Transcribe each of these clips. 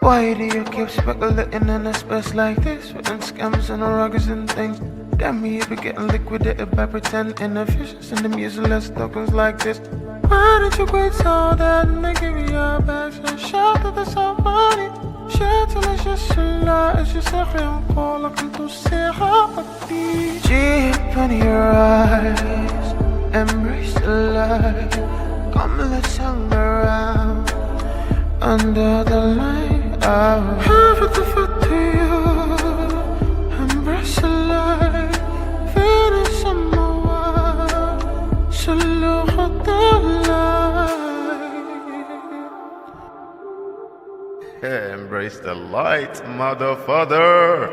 Why do you keep speculating in a space like this? Written scams and ruggers and things. Damn me, you be getting liquidated by pretending efficiency and the useless tokens like this. Why did you quit so that and they give you your bags and shout at the somebody? Shit till it's just a lie. It's just a real call. I can do say how deep in your eyes. Embrace the light. Come let's hang around under the light. I'll have it for you. Embrace the light. Feel it somewhere. So look at the light. Embrace the light, motherfucker.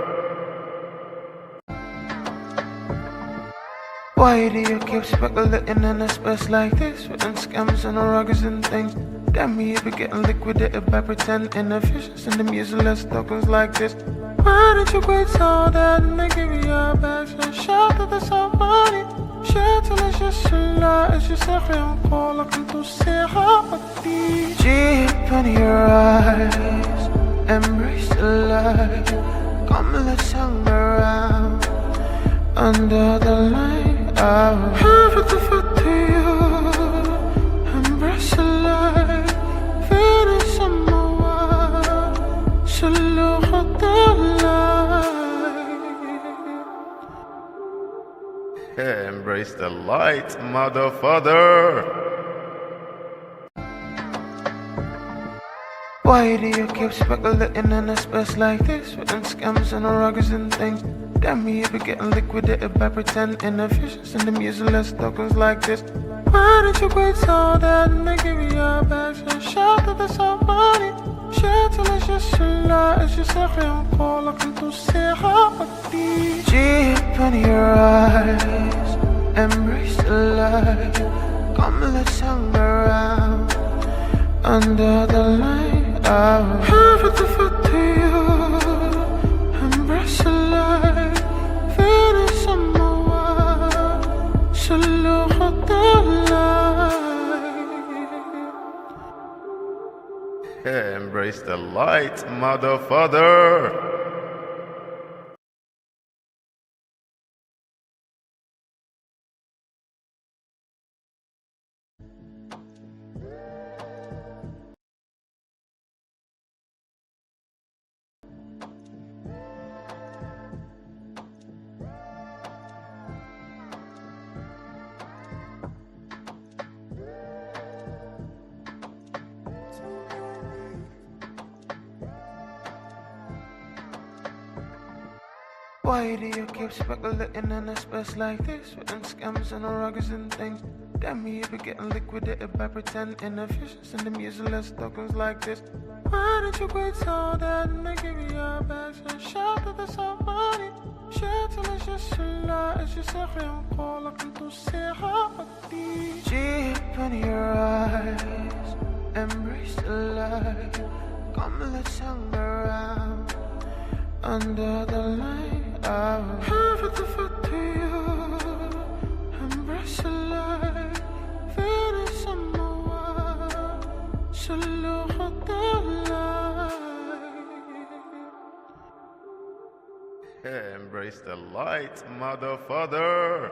Why do you keep speculating in a space like this? Written scams and ruggers and things. Damn me, you be getting liquidated by pretending efficiency and the useless tokens like this. Why did you quit so that and they give you your bags and shout at the somebody? Shit till it's just a lie. It's just a real call. I can do say how deep in your eyes. Embrace the light. Come let's hang around under the light. I'll have it for you. Embrace the light. Feel it somewhere. So look at the light. Embrace the light, motherfucker. Why do you keep speculating in a space like this? Written scams and ruggers and things. Damn me, you be getting liquidated by pretending efficiency and the useless tokens like this. Why did you quit so that and they give you your bags and shout at the somebody? Shit till it's just a lie. It's just a real call. I can do say how deep in your eyes. Embrace the light. Come let's hang around under the light. I'll have it for you. Embrace the light. Feel it somewhere. So look at the light. Embrace the light, motherfucker. Why do you keep speculating in a space like this? Written scams and ruggers and things. Damn me, you be getting liquidated by pretending efficiency and the useless tokens like this. Why did you quit so that and they give you your bags and shout at the somebody? Shit till it's just a lie. It's just a real call. I can do say how deep in your eyes. Embrace the light. Come let's hang around under the light. I'll have it for you. Embrace the light. Feel it somewhere. So look at the light. Embrace the light, motherfucker.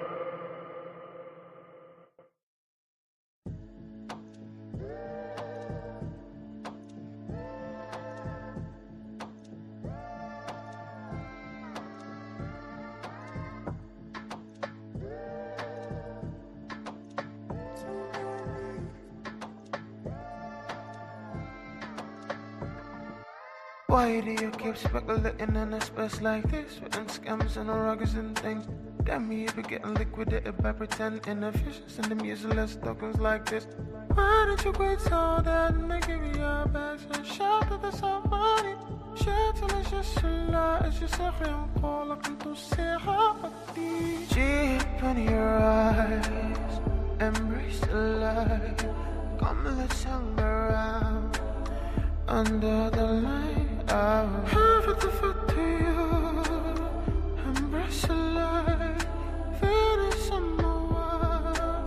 Why do you keep speculating in a space like this? Written scams and ruggers and things. Damn me, you be getting liquidated by pretending efficiency and the useless tokens like this. Why did you quit so that and they give you your bags and shout at the somebody? Shit till it's just a lie. It's just a real call. I can do say how deep in your eyes. Embrace the light. Come let's hang around under the light. I'll have it for you. Embrace the light. Feel it somewhere.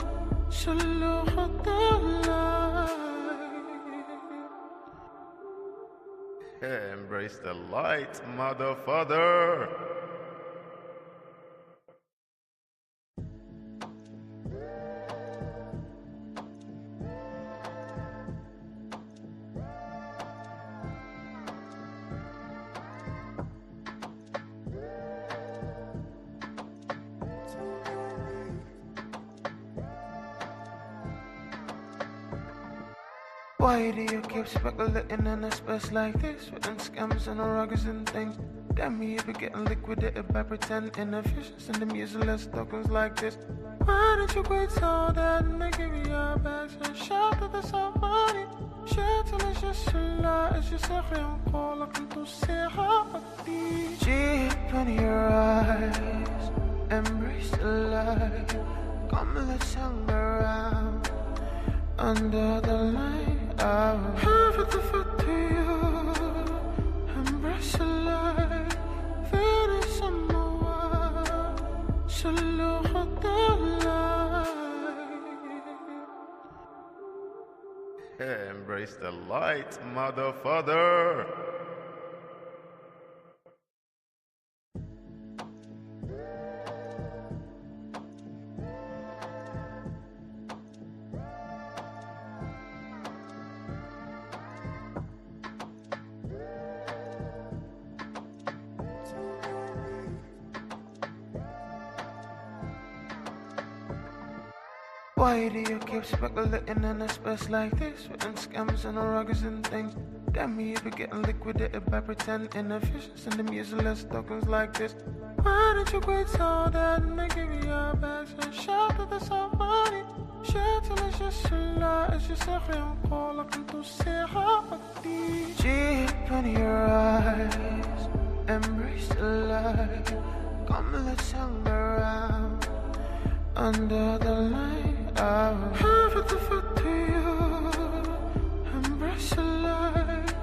So look at the light. Embrace the light, motherfucker. Why do you keep speculating in a space like this? Within scams and ruggers and things. Damn me, you be getting liquidated by pretending efficiency and them useless tokens like this. Why did you quit so that and they give you your bags and shout that there's some money? Shit till it's just a lie. It's just a real call. I can do say how deep in your eyes. Embrace the light. Come let's hang around under the light. I'll have it for you. Embrace the light. Finish some more. Salute the light. Embrace the light, motherfucker. Why do you keep speculating in a space like this? Within scams and ruggers and things. Damn me, you be getting liquidated by pretending efficiency and them useless tokens like this. Why did you quit so that and they give you your bags and shout that there's some money? Shit till it's just a lie. It's just a real call. I can do say how deep in your eyes. Embrace the light. Come let's hang around under the light. I'll have it for you. Embrace the light.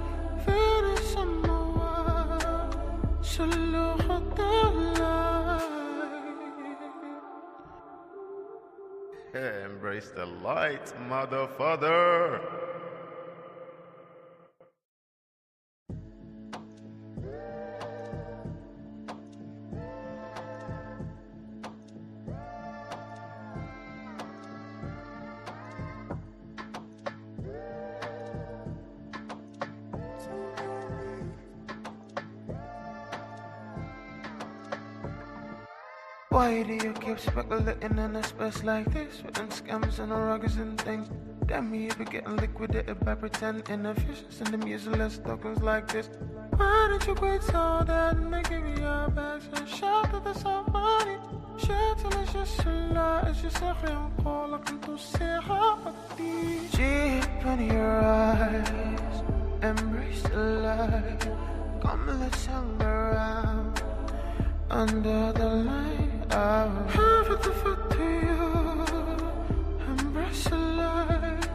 Finish some more. Salute the light. Embrace the light, motherfucker. Why do you keep speculating in a space like this? Within scams and ruggers and things. Damn me, you be getting liquidated by pretending efficiency and them useless tokens like this. Why did you quit so that and they give you your bags and shout that there's some money? Shit till it's just a lie. It's just a real call. I can do say how deep in your eyes. Embrace the light. Come let's hang around under the light. I'll have it for you. Embrace the light.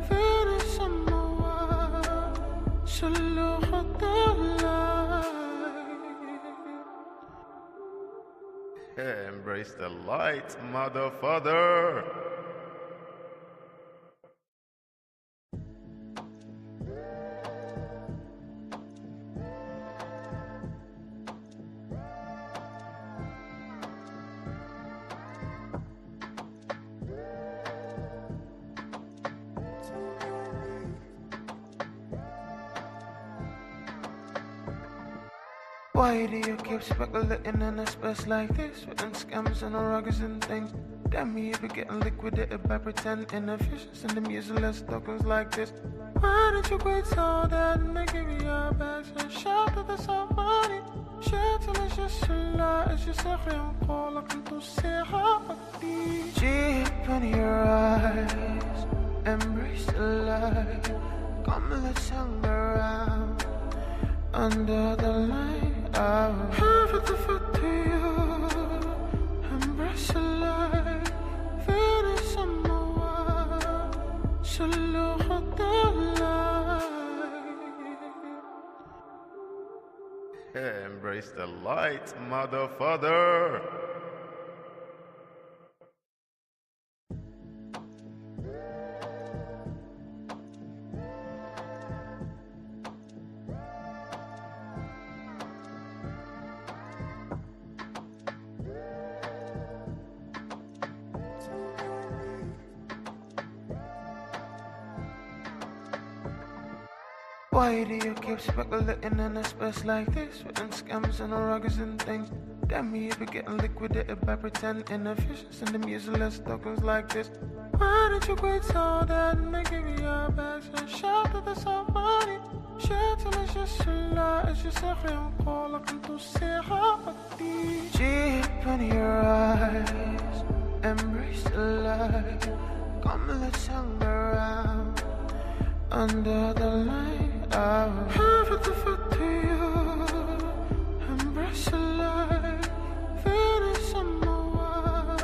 Finish some more. Salute the light. Embrace the light, motherfucker. Why do you keep speculating in a space like this? Within scams and ruggers and things. Damn me, you be getting liquidated by pretending efficiency and them useless tokens like this. Why did you quit so that and they give you your bags and shout that there's some money? Shit till it's just a lie. It's just a real call. I can do say how deep in your eyes. Embrace the light. Come let's hang around under the light. I'll have it for you. Embrace the light. Finish some more. Salute the light. Embrace the light, motherfucker. Why do you keep speculating in a space like this? Within scams and ruggers and things. Damn me, you be getting liquidated by pretend inefficiency and them useless tokens like this. Why did you quit so that and they give you your bags and shout to the somebody? Shit till it's just a lie. It's just a real call. I can do say how deep in your eyes. Embrace the light. Come let's hang around under the light. I'll have it to you. Embrace the light. Finish some more.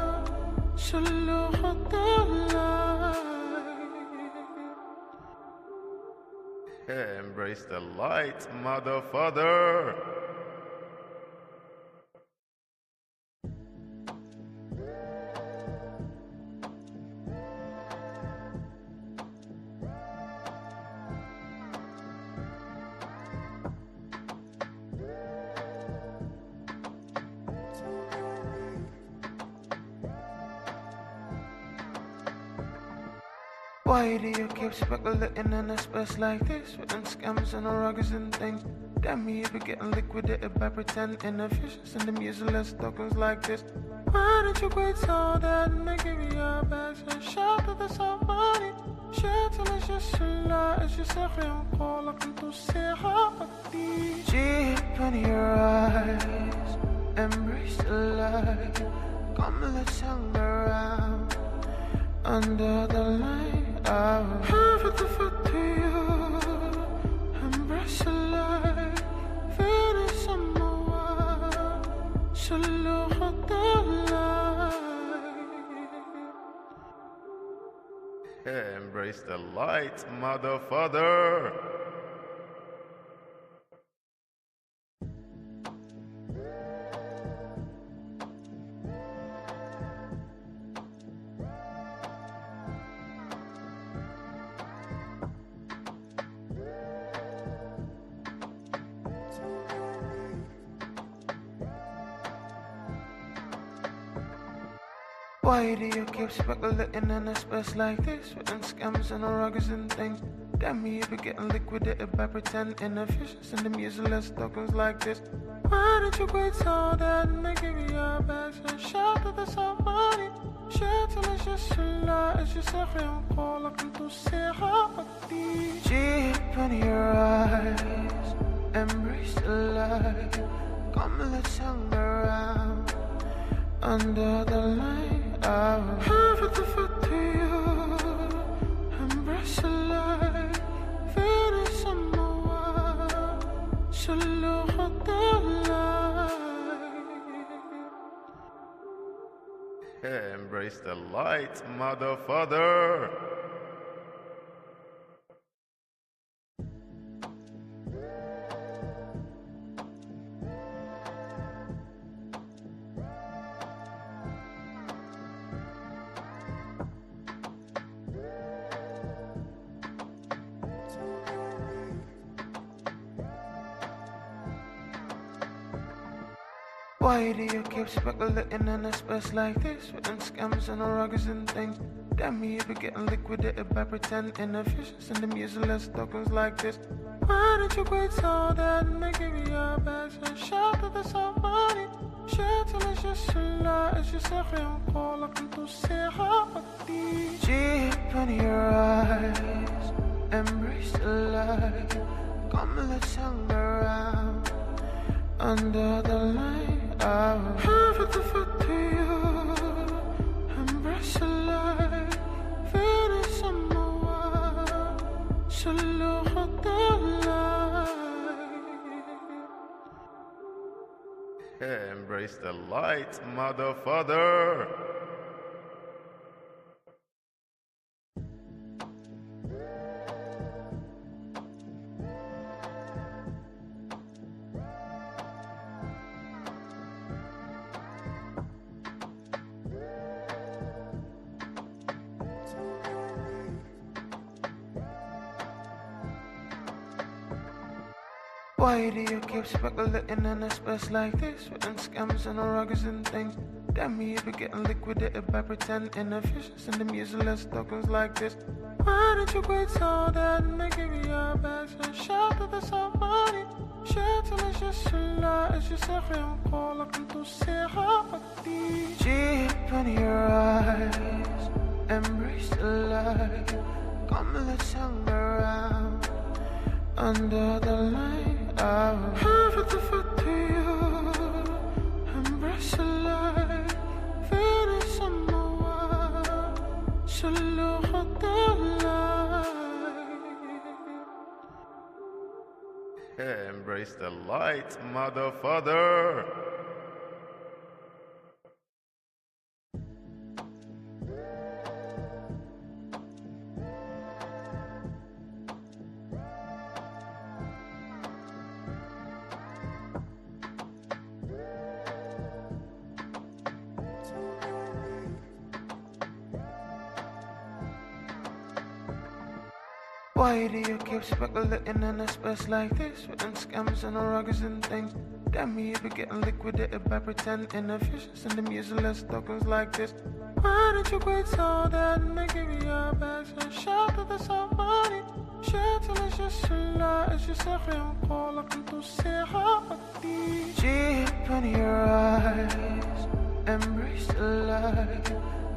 Salute the light. Embrace the light, motherfucker. Why do you keep speculating in a space like this? Within scams and ruggers and things. Damn me, you be getting liquidated by pretend inefficiency and them useless tokens like this. Why did you quit so that and they give you your bags and shout to the somebody? Shit till it's just a lie. It's just a real call. I can do say how deep in your eyes. Embrace the light. Come let's hang around under the light. I'll have it to you. Embrace the light. Finish some more. Salute the light. Embrace the light, motherfucker. Why do you keep speculating in a space like this? Within scams and ruggers and things. Damn me, you be getting liquidated by pretend inefficiency and them useless tokens like this. Why did you quit so that and they give you your bags and shout to the somebody? Shit till it's just a lie. It's just a real call. I can do say how deep in your eyes. Embrace the light. Come let's hang around under the light. I'll have it to you. Embrace the light. Finish some more. Salute the light. Embrace the light, motherfucker. Why do you keep speculating in a space like this? Within scams and ruggers and things. Damn me, you be getting liquidated by pretend inefficiency and them useless tokens like this. Why did you quit so that and they give you your bags and shout to the somebody? Shit till it's just a lie. It's just a real call. I can do say how deep in your eyes. Embrace the light. Come let's hang around under the light. I'll have it to you. Embrace the light. Finish some more. Salute the light. Embrace the light, motherfucker. Why do you keep speculating in a space like this? Within scams and ruggers and things. Damn me, you be getting liquidated by pretend inefficiency and them useless tokens like this. Why did you quit so that and they give you your bags and shout zeg je een call, ik kan zeggen wat die deep in your eyes, embrace the light. Come, let's hang around under the light. I will have it for you, embrace the light. Finish on my wild, shalom the light. Embrace the light, motherfucker. Why do you keep speculating in a space like this? Written scams and ruggers and things. Damn me, you be getting liquidated by pretending efficiency and them useless tokens like this. Why don't you quit so that and they give you your bags and shout to the somebody? Shit till it's just a lie. It's just a real call, I can do zeggen wat die deep in your eyes, embrace the light.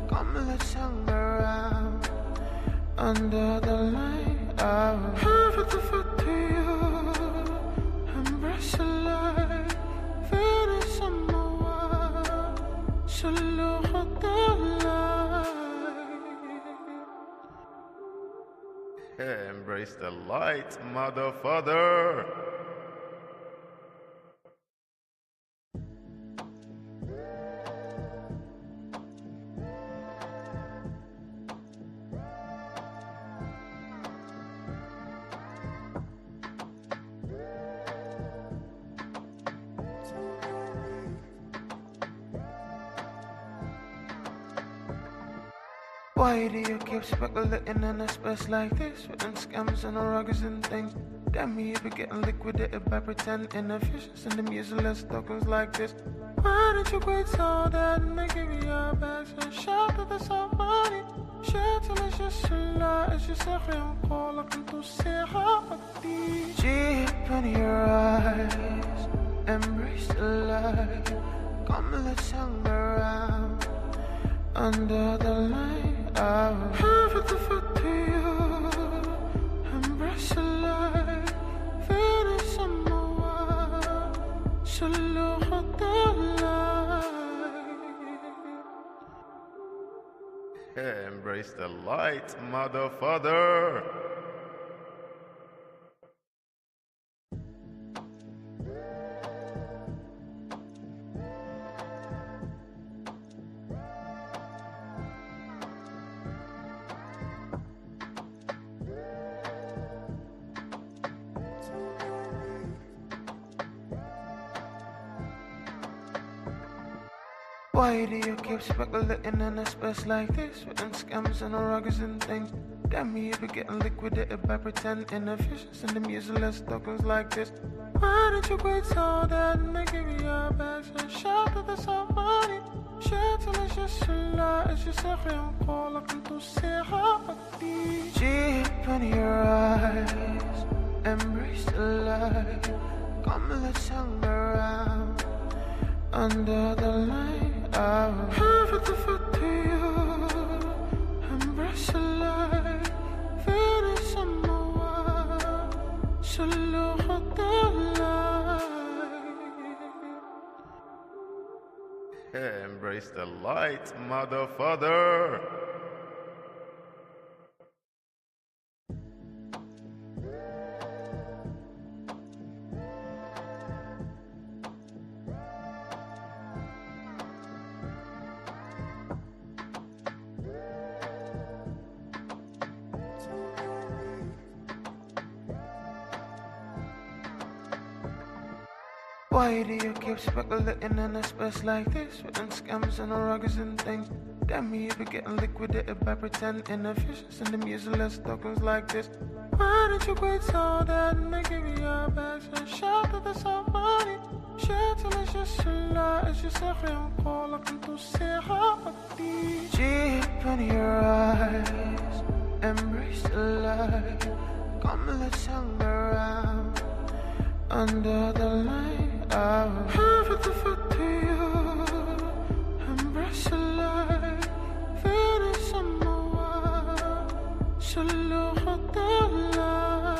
Come, let's hang around under the light. I will have it for you, embrace the light. Finish on my wild, shalom the light. Embrace the light, motherfucker. Why do you keep speculating in a space like this? Written scams and ruggers and things. Damn me, you be getting liquidated by pretending efficiency and them useless tokens like this. Why don't you quit so that and they give you your bags and shout to the somebody? Shit till it's just a lie. It's just a real call, I can do zeggen wat die deep in your eyes, embrace the light. Come, let's hang around under the light. I will have it for you, embrace the light. Finish on my wild, shalom the light. Embrace the light, motherfucker. Why do you keep speculating in a space like this? Written scams and ruggers and things. Damn me, you be getting liquidated by pretending efficiency and them useless tokens like this. Why don't you quit so that and they give you your bags and shout to the somebody? Shit till it's just a lie. It's just a real call, I can do zeggen wat die deep in your eyes, embrace the light. Come, let's hang around under the light. I will have it for you, embrace the light. Finish on my wild, shalom the light. Embrace the light, motherfucker. Why do you keep speculating in a space like this? Written scams and ruggers and things. Damn me, you be getting liquidated by pretending efficiency and them useless tokens like this. Why don't you quit so that and they give you your bags and shout to the somebody? Shit till it's just a lie. It's just a real call, I can do zeggen wat die deep in your eyes, embrace the light. Come, let's hang around under the light. Have the foot to you. Embrace the light. Finish some more. Salute the light.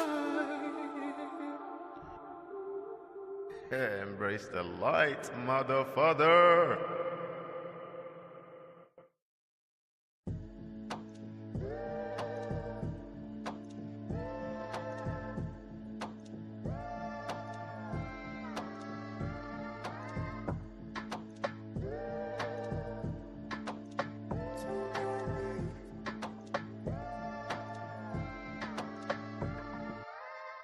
Embrace the light, motherfucker.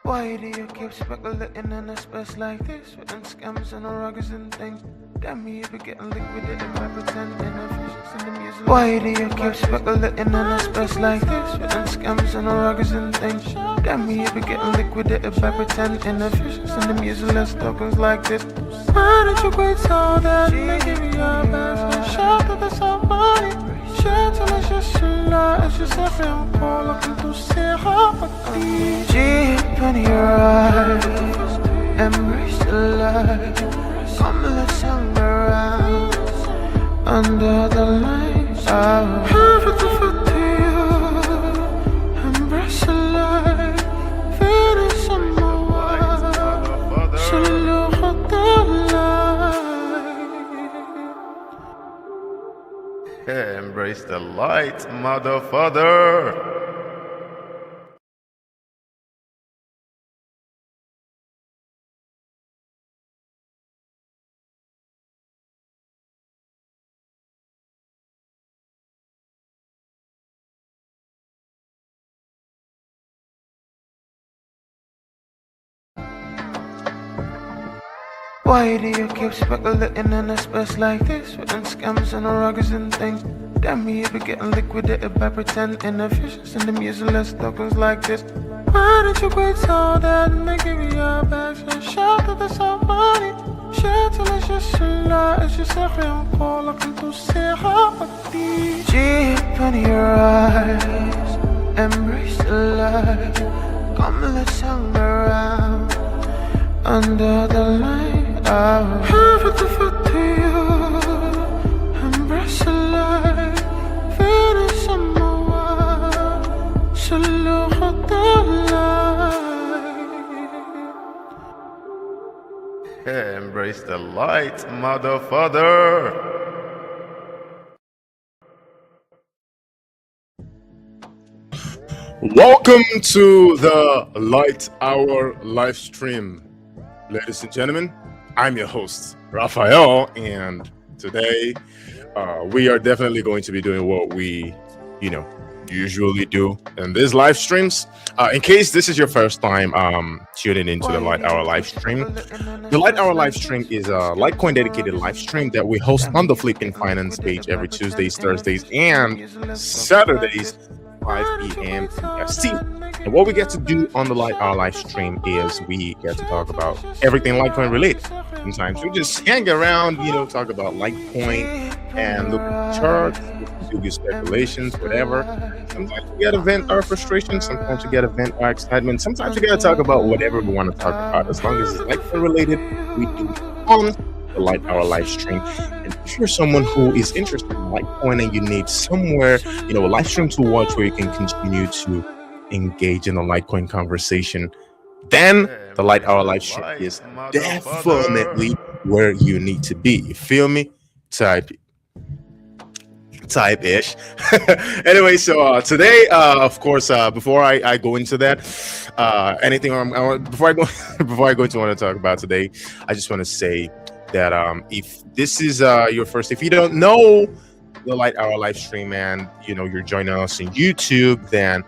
Why do you keep speculating in a space like this? Within scams and ruggers and things. Damn me, you be getting liquidated by pretending efficiency in the music. Why do you keep speculating in a space like this? Within scams and ruggers and things. Damn me, you be getting liquidated by pretending efficiency in the music. Tokens like this. Why did you quit so that they give you your best? Shout to the somebody. Shout till it's just a lie. It's just a film call. Looking to see how deep in your eyes. Embrace the light. Come let's hang around under the lights. Have it for you. Embrace the light. Finish some more. Salute the light. Embrace the light, motherfucker. Why do you keep speculating in a space like this? Within scams and ruggers and things. Damn me, you be getting liquidated by pretending efficiency in the music. Tokens like this. Why did you quit so that they give you your bags? And shout to the somebody. Shout till it's just a lie. It's just a film call. Looking to see how deep in your eyes. Embrace the light. Come let's hang around under the light. Have it for you. Embrace the light. Finish some more. Salute the light. Embrace the light, motherfucker. Welcome to the Light Hour live stream. Ladies and gentlemen, I'm your host, Raphael, and today we are definitely going to be doing what we, usually do in these live streams. In case this is your first time tuning into the Light Hour live stream, the Light Hour live stream is a Litecoin dedicated live stream that we host on the Flipping Finance page every Tuesdays, Thursdays, and Saturdays, 5 p.m. EST. And what we get to do on the Light Hour live stream is we get to talk about everything Litecoin related. Sometimes we just hang around, talk about Litecoin and look at the charts, do these speculations, whatever. Sometimes we gotta vent our frustration, sometimes we gotta vent our excitement, sometimes we gotta talk about whatever we want to talk about. As long as it's Litecoin related, we do it on the Light Hour live stream. And if you're someone who is interested in Litecoin and you need somewhere, a live stream to watch where you can continue to engage in the Litecoin conversation, then the Light Hour live stream is definitely where you need to be. You feel me? Type-ish. Anyway, so today, of course, before I go into that, before I go into what I talk about today, I just want to say that if this is if you don't know the Light Hour live stream and you're joining us on YouTube, then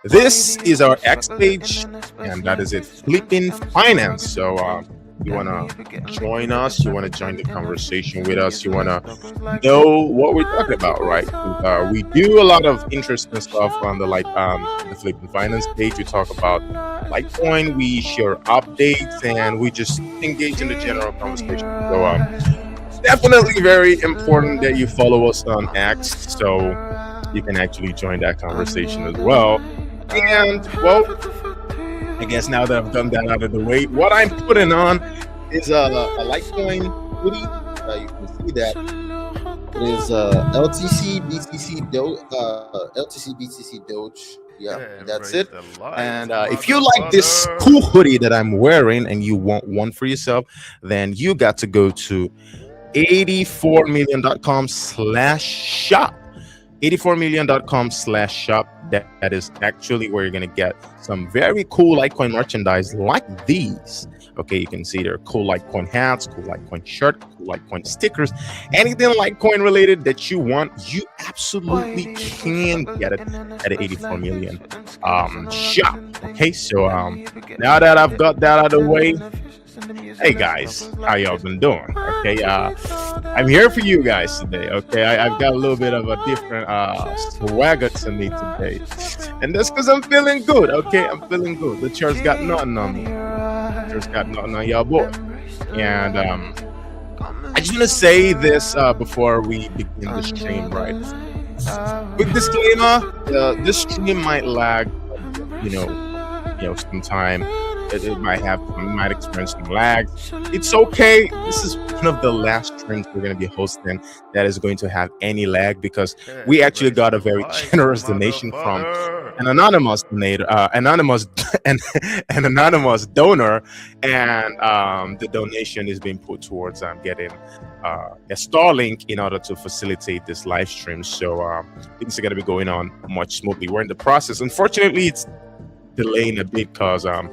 this is our X page, and that is it, Flipping Finance. So you want to join us, you want to join the conversation with us, you want to know what we're talking about, right? We do a lot of interesting stuff on the Flipping Finance page. We talk about Litecoin, we share updates, and we just engage in the general conversation. So definitely very important that you follow us on X so you can actually join that conversation as well. And well, I guess now that I've done that out of the way, what I'm putting on is a Litecoin hoodie. You can see that it is LTC BTC Doge. Yeah, that's Embrace it. the light, And if you like this motherfucker. cool hoodie that I'm wearing and you want one for yourself, then you got to go to 84million.com/shop. 84million.com/shop. That is actually where you're going to get some very cool Litecoin merchandise like these. Okay, you can see there are cool Litecoin hats, cool Litecoin shirt, cool Litecoin stickers, anything Litecoin related that you want, you absolutely can get it at 84 million shop. Okay, so now that I've got that out of the way, hey guys, how y'all been doing? Okay, I'm here for you guys today. Okay, I've got a little bit of a different swagger to me today, and that's because I'm feeling good. Okay, I'm feeling good. The church got nothing on me. The church got nothing on y'all boy. And I just want to say this before we begin the stream, right? Quick disclaimer: this stream might lag, some time. It might experience some lag. It's okay. This is one of the last streams we're going to be hosting that is going to have any lag, because we actually got a very generous donation from an anonymous donator, an anonymous donor, and the donation is being put towards getting a Starlink in order to facilitate this live stream. So things are going to be going on much smoothly. We're in the process. Unfortunately, it's delaying a bit because there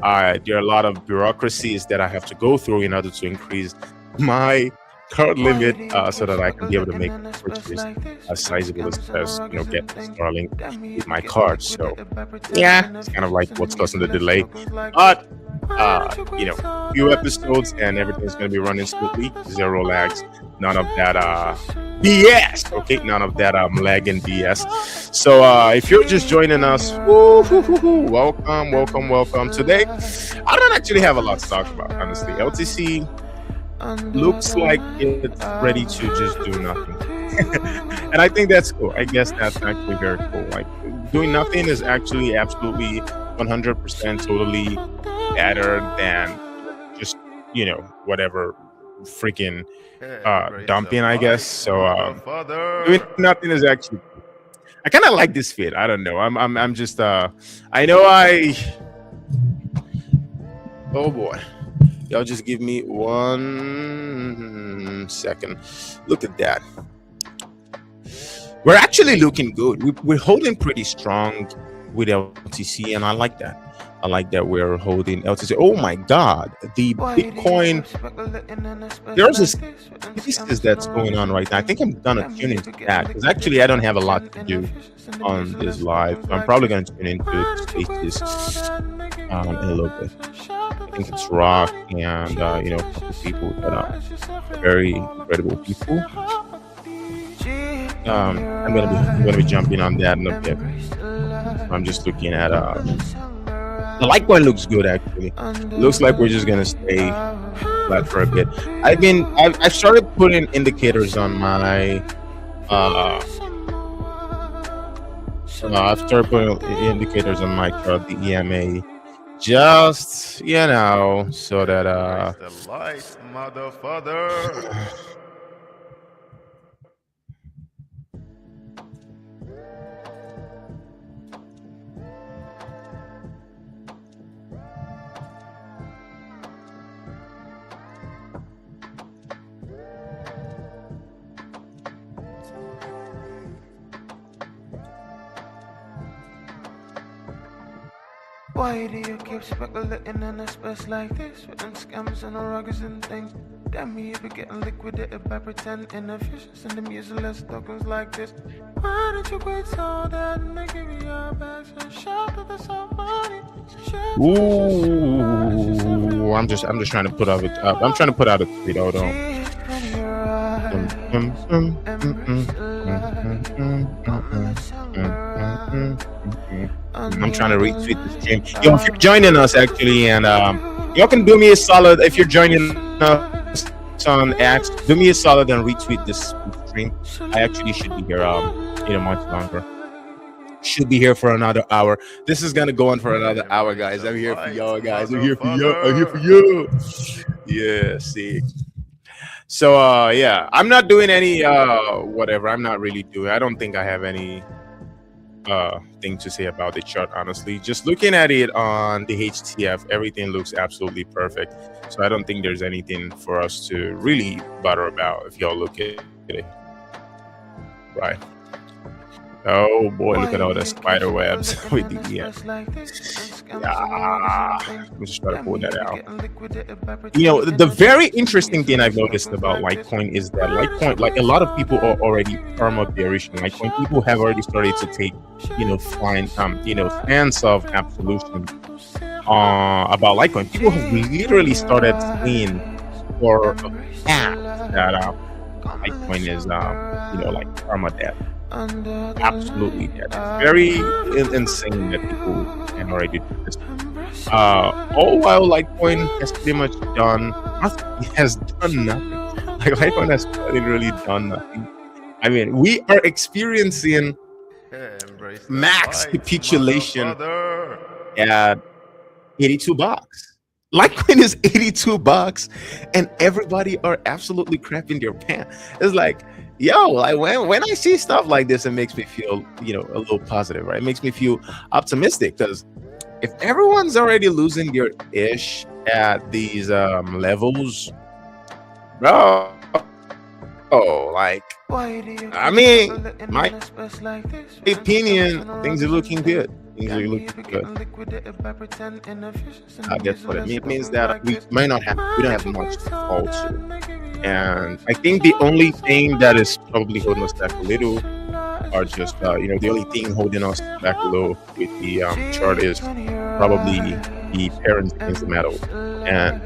are a lot of bureaucracies that I have to go through in order to increase my card limit so that I can be able to make purchases as sizable as get Starlink with my card. So yeah, it's kind of like what's causing the delay. But few episodes and everything's going to be running smoothly, zero lags, none of that BS. Okay, none of that lagging BS. So if you're just joining us, welcome. Today, I don't actually have a lot to talk about, honestly. LTC looks like it's ready to just do nothing. And I think that's cool. I guess that's actually very cool. Like, doing nothing is actually absolutely 100% totally better than just whatever freaking dumping, I guess. So doing nothing is actually, I kind of like this fit. I don't know. I'm just oh boy, y'all just give me 1 second. Look at that. We're actually looking good. We're holding pretty strong with LTC, and I like that. I like that we're holding LTC. Oh my God, the Bitcoin. There's this thesis that's going on right now. I think I'm gonna tune into that, because actually I don't have a lot to do on this live. So I'm probably gonna tune into Spaces in a little bit. I think it's Rock and a couple people that are very incredible people. I'm gonna be jumping on that in a bit. I'm just looking at the Litecoin looks good, actually. It looks like we're just gonna stay flat for a bit. I've started putting indicators on my I've started putting indicators on my chart, the EMA, just so that the light, motherfucker. Why do you keep speculating in a space like this? Within scams and ruggers and things. Damn me if you're getting liquidated by pretending efficient. Sending useless tokens like this. Why don't you quit so that and give me your bags and shout to the somebody? Ooh, I'm just trying to put out I'm trying to put out a tweet. Hold on. I'm trying to retweet the stream. Yo, if you're joining us actually, and y'all can do me a solid. If you're joining us on X, do me a solid and retweet this stream. I actually should be here much longer. should be here for another hour. This is gonna go on for another hour, Embrace guys. the I'm here for light, y'all, guys. I'm here for y'all. I'm here for motherfucker. you. Yeah, see. So yeah, I'm not doing any whatever. I'm not really doing. I don't think I have any thing to say about the chart, honestly. Just looking at it on the HTF, everything looks absolutely perfect. So I don't think there's anything for us to really bother about if y'all look at it. Right. Oh boy, look at all the spider webs with the yeah. Let me just try to pull that out. The very interesting thing I've noticed about Litecoin is that Litecoin, like a lot of people are already perma bearish in Litecoin. People have already started to take, fine, stance of absolution about Litecoin. People have literally started seeing for a fact that Litecoin is, like perma dead. Absolutely dead. It's very insane that people can already do this. All while Litecoin has pretty much done nothing. It has done nothing. Like Litecoin has literally done nothing. I mean, we are experiencing Embrace the max light, capitulation motherfucker. at $82. Litecoin is $82, and everybody are absolutely crapping their pants. It's like, yo, like when I see stuff like this, it makes me feel, a little positive, right? It makes me feel optimistic, because if everyone's already losing their ish at these levels, bro, like, I mean, my opinion, things are looking good. Things are looking good. That's what it means. It means that we don't have much to fall to. And I think the only thing that is probably holding us back a little are just, the only thing holding us back a little with the chart is probably the parents against the metal. And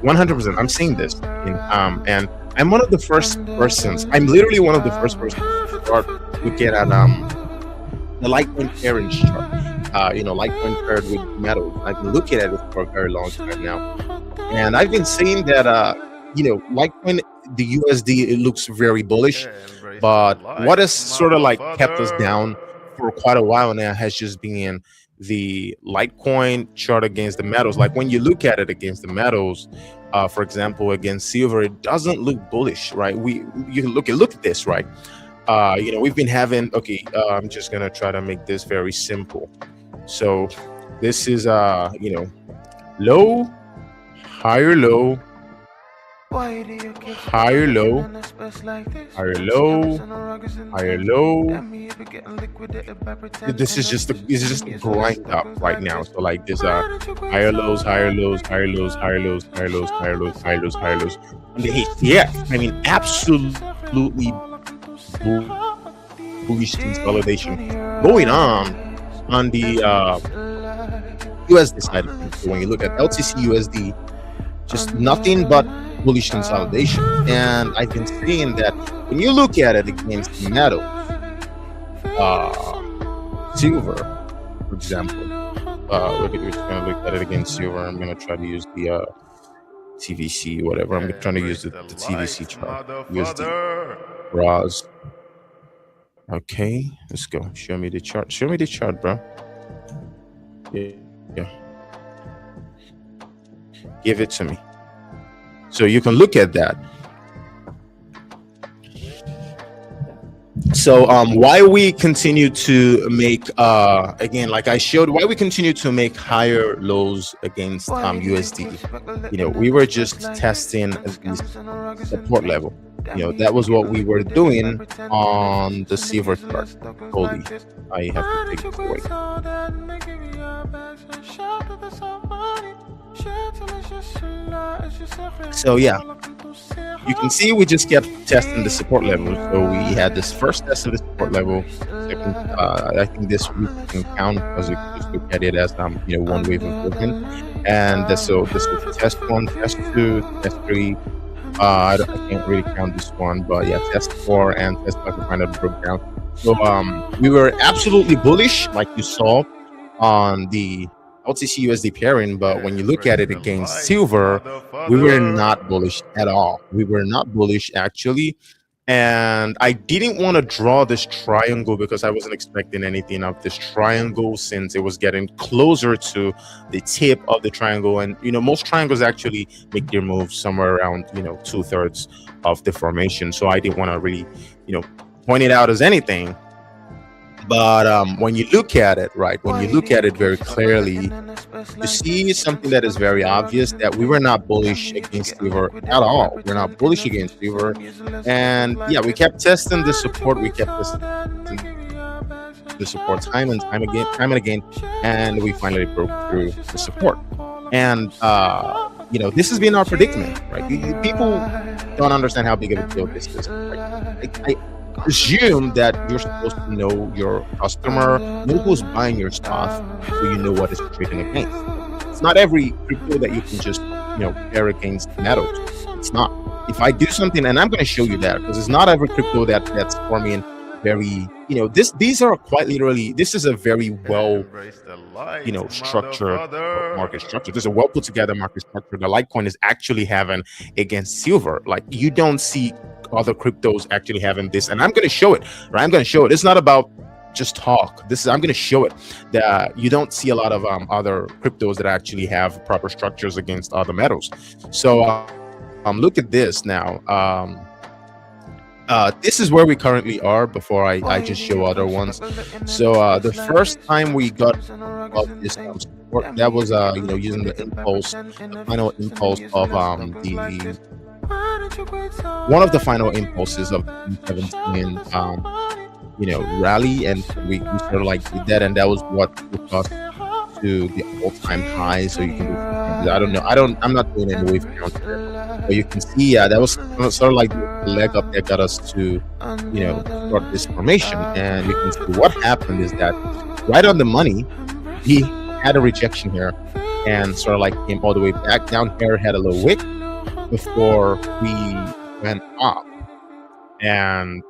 100%, I'm seeing this. And I'm one of the first persons. I'm literally one of the first persons to start looking at the Litecoin parents chart. Litecoin paired with metal. I've been looking at it for a very long time now, and I've been saying that Litecoin, the USD, it looks very bullish, Embrace but the light, what has sort of like kept us down motherfucker. for quite a while now has just been the Litecoin chart against the metals. Like when you look at it against the metals, for example, against silver, it doesn't look bullish, right? You look at this, right? We've been having, okay, I'm just gonna try to make this very simple. So this is low, higher low, higher low, higher low, higher low. This is just a grind up right now. So like this higher lows, higher lows, higher lows, higher lows, higher lows, higher lows, higher lows, higher lows. And I mean absolutely bullish consolidation going on the USD side. So when you look at LTC USD, just nothing but bullish consolidation. And I've been seeing that when you look at it against metal, silver, for example, we're just gonna look at it against silver. I'm gonna try to use the TVC, whatever. I'm trying to use the TVC chart, USD, RAS. Okay, let's go. Show me the chart. Show me the chart, bro. Yeah. Give it to me. So you can look at that. So why we continue to make again, like I showed, why we continue to make higher lows against USD. We were just testing the support level. That was what we were doing on the silver chart. Holy, I have to take this away. So yeah, you can see we just kept testing the support level. So we had this first test of the support level. Second, I think this we can count because we just look at it as one wave improvement. And so this was test 1, test 2, test 3. I can't really count this one, but yeah, test 4 and test 5 we kind of broke down. So we were absolutely bullish, like you saw on the LTC USD pairing, but when you look at it against silver, we were not bullish at all. We were not bullish actually. And I didn't want to draw this triangle because I wasn't expecting anything of this triangle, since it was getting closer to the tip of the triangle. And most triangles actually make their move somewhere around 2/3 of the formation. So I didn't want to really point it out as anything. But when you look at it, right, when you look at it very clearly, you see something that is very obvious, that we were not bullish against silver at all. We're not bullish against silver. And yeah, we kept testing the support. We kept testing the support time and time and again. And we finally broke through the support. And, this has been our predicament, right? People don't understand how big of a deal this is. I assume that you're supposed to know your customer, know who's buying your stuff, so you know what is trading against. It's not every crypto that you can just pair against metals. It's not. If I do something, and I'm going to show you that, because it's not every crypto that's forming very these are quite literally, this is a very well structured market structure. There's a well put together market structure the Litecoin is actually having against silver. Like, you don't see other cryptos actually having this, and I'm going to show it, right? I'm going to show it. It's not about just talk. I'm going to show it, that you don't see a lot of other cryptos that actually have proper structures against other metals. So look at this now. This is where we currently are before I just show other ones. So the first time we got this support, that was using the final impulse of the one of the final impulses of the 2017 rally, and we sort of like did that, and that was what took us to the all-time high. So you can I'm not doing any wave count here, but you can see that was sort of like the leg up that got us to start this formation. And you can see what happened is that right on the money, he had a rejection here and sort of like came all the way back down here, had a little wick before we went up and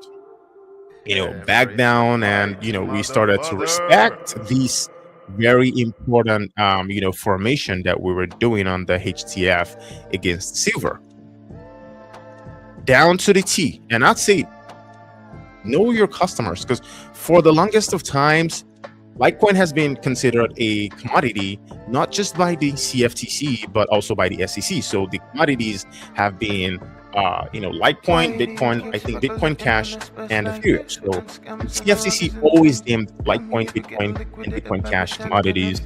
back down, and we started to respect these very important formation that we were doing on the HTF against silver, down to the T. And I'd say know your customers, because for the longest of times, Litecoin has been considered a commodity, not just by the CFTC, but also by the SEC. So the commodities have been, Litecoin, Bitcoin, I think Bitcoin Cash, and Ethereum. So CFTC always deemed Litecoin, Bitcoin, and Bitcoin Cash commodities,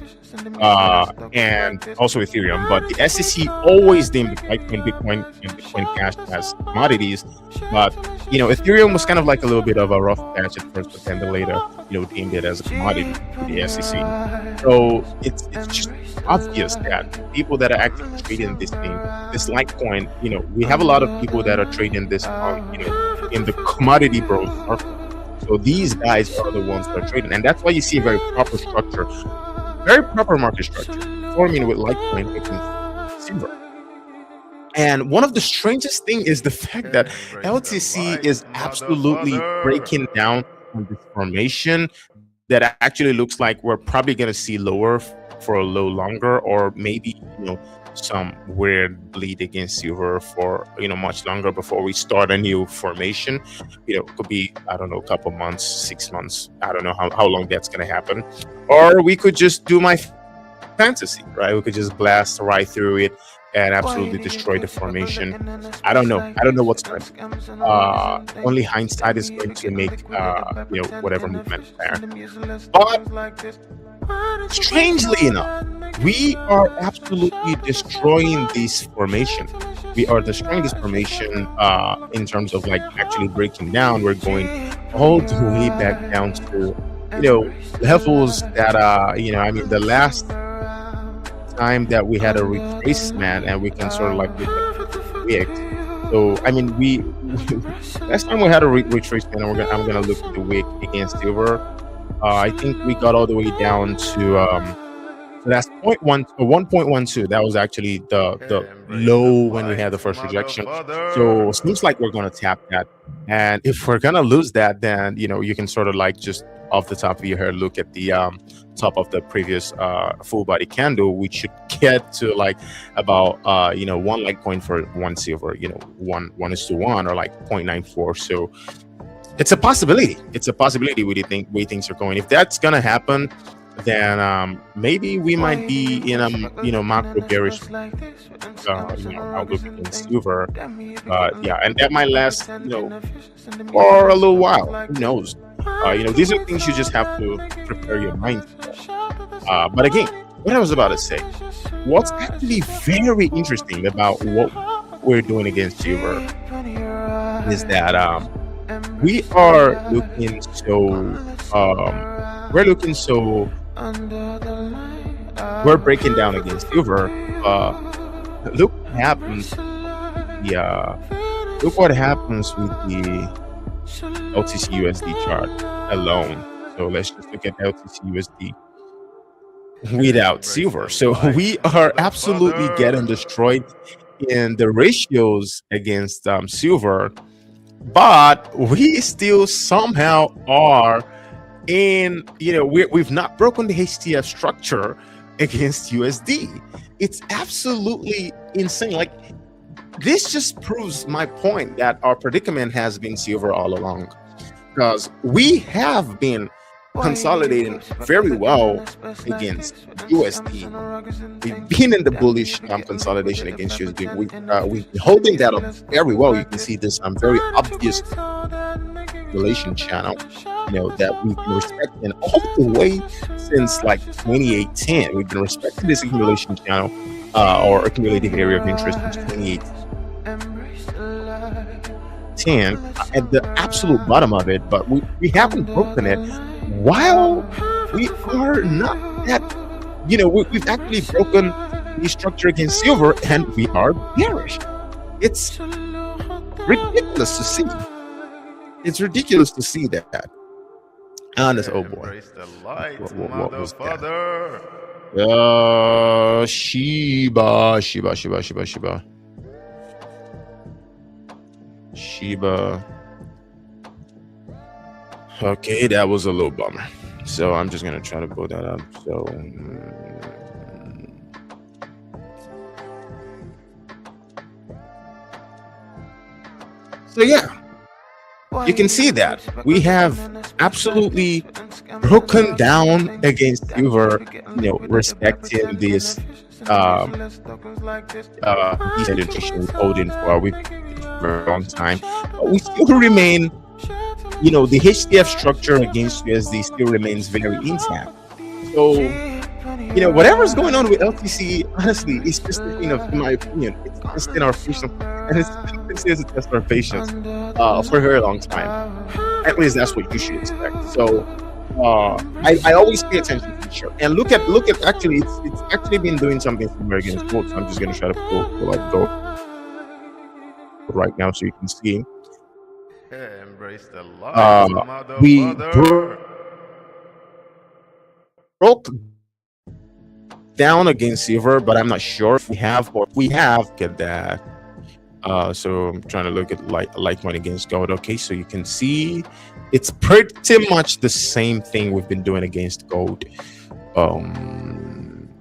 and also Ethereum. But the SEC always deemed Litecoin, Bitcoin, and Bitcoin Cash as commodities. But Ethereum was kind of like a little bit of a rough patch at first, but then later, deemed it as a commodity to the SEC. So it's just obvious that people that are actually trading this thing, this Litecoin, we have a lot of people that are trading this in the commodity bros market. So these guys are the ones that are trading, and that's why you see a very proper structure, very proper market structure forming with Litecoin against silver. And one of the strangest thing is the fact that LTC is absolutely breaking down on this formation that actually looks like we're probably going to see lower for a little longer, or maybe some weird bleed against silver for much longer before we start a new formation. It could be, I don't know, a couple months, 6 months. I don't know how long that's going to happen. Or we could just do my fantasy, right? We could just blast right through it and absolutely destroy the formation. I don't know what's going to happen. Only hindsight is going to make whatever movement there. But strangely enough, we are absolutely destroying this formation. We are destroying this formation in terms of like actually breaking down. We're going all the way back down to levels that the last time that we had a retracement, and we can sort of like look at the wick. So we last time we had a retracement, and I'm gonna look at the wick against silver. I think we got all the way down to So that's 1.12. That was actually the Embrace the low when we had the light, first rejection. So motherfucker. it seems like we're gonna tap that. And if we're gonna lose that, then you can sort of like just off the top of your head look at the top of the previous full body candle, which should get to like about one Litecoin for one silver, one is to one or like 0.94. So it's a possibility. It's a possibility. We think way things are going. If that's gonna happen, then maybe we might be in a macro bearish outlook against silver. Yeah, and that might last for a little while. Who knows? These are things you just have to prepare your mind for. But again, what I was about to say, what's actually very interesting about what we're doing against silver is that we are looking so we're breaking down against silver. Look what happens. Look what happens with the LTC USD chart alone. So let's just look at LTC USD without silver. So we are absolutely getting destroyed in the ratios against silver, but we still somehow are in, we've not broken the HTF structure against USD. It's absolutely insane. Like, this just proves my point that our predicament has been silver all along, because we have been consolidating very well against USD. We've been in the bullish consolidation against USD. We've been holding that up very well. You can see this very obvious relation channel, that we've been respecting all the way since like 2018. We've been respecting this accumulation channel or accumulative area of interest in 2018. At the absolute bottom of it, but we haven't broken it while we are not that, we've actually broken the structure against silver and we are bearish. It's ridiculous to see. It's ridiculous to see that. And this, oh boy. Embrace the light, What was that? motherfucker. Shiba. Okay, that was a little bummer. So I'm just gonna try to pull that up. So yeah, you can see that we have absolutely broken down against silver, respecting this dedication we've holding for a very long time. But we still remain, the HDF structure against USD still remains very intact. So, whatever's going on with LTC, honestly, it's just a thing of, in my opinion, it's testing our patience, and it's a test our patience for a very long time. At least that's what you should expect. So, I always pay attention to the chart and look at actually, it's actually been doing something similar against gold. So I'm just going to try to pull like gold right now so you can see. Embrace the light, We motherfucker. broke down against silver, but I'm not sure if we have or we have. Get that. So I'm trying to look at Litecoin against gold. Okay, so you can see it's pretty much the same thing we've been doing against gold.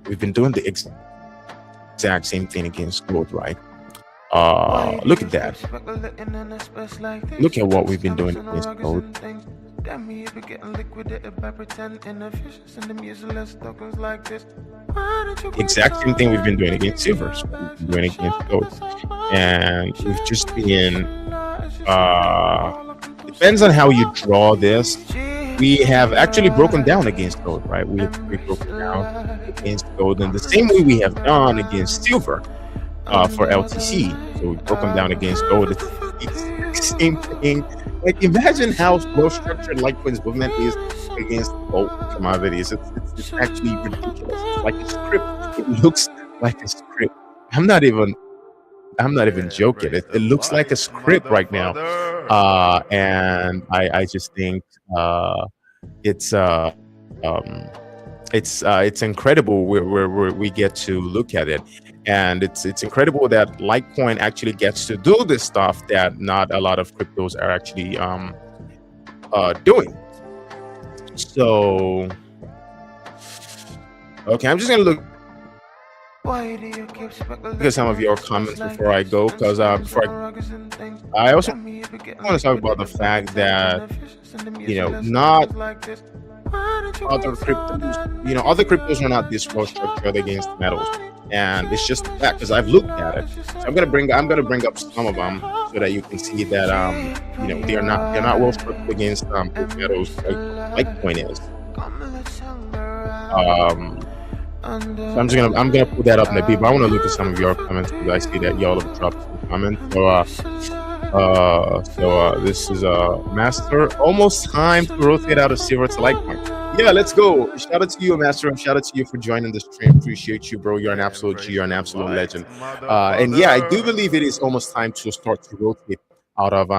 We've been doing the exact same thing against gold, right? Look at that. Look at what we've been doing against gold. Exact same thing we've been doing against silver. So we've been doing against gold, and we've just been. Depends on how you draw this. We have actually broken down against gold, right? We've broken down against gold in the same way we have done against silver. For LTC, so we've broken down against gold. It's the same thing. Like, imagine how well structured Litecoin's movement is against gold commodities. It's actually ridiculous. It's like a script. It looks like a script. I'm not even joking. It looks like a script right now. And I just think it's it's incredible where we get to look at it, and it's incredible that Litecoin actually gets to do this stuff that not a lot of cryptos are actually doing. So okay, I'm just gonna look Why do you keep speculating? at some of your comments before I go, because I also want to talk about the fact that not other cryptos, other cryptos are not this well structured against metals, and it's just that because I've looked at it. So I'm gonna bring up some of them so that you can see that they're not well structured against metals like Litecoin is. So I'm gonna put that up in the beat, but I want to look at some of your comments because I see that y'all have dropped some comments. So this is a master. Almost time to rotate out of silver to Litecoin. Yeah, let's go. Shout out to you, master, and shout out to you for joining the stream. Appreciate you, bro. You're an absolute G. You're an absolute legend. And yeah, I do believe it is almost time to start to rotate out of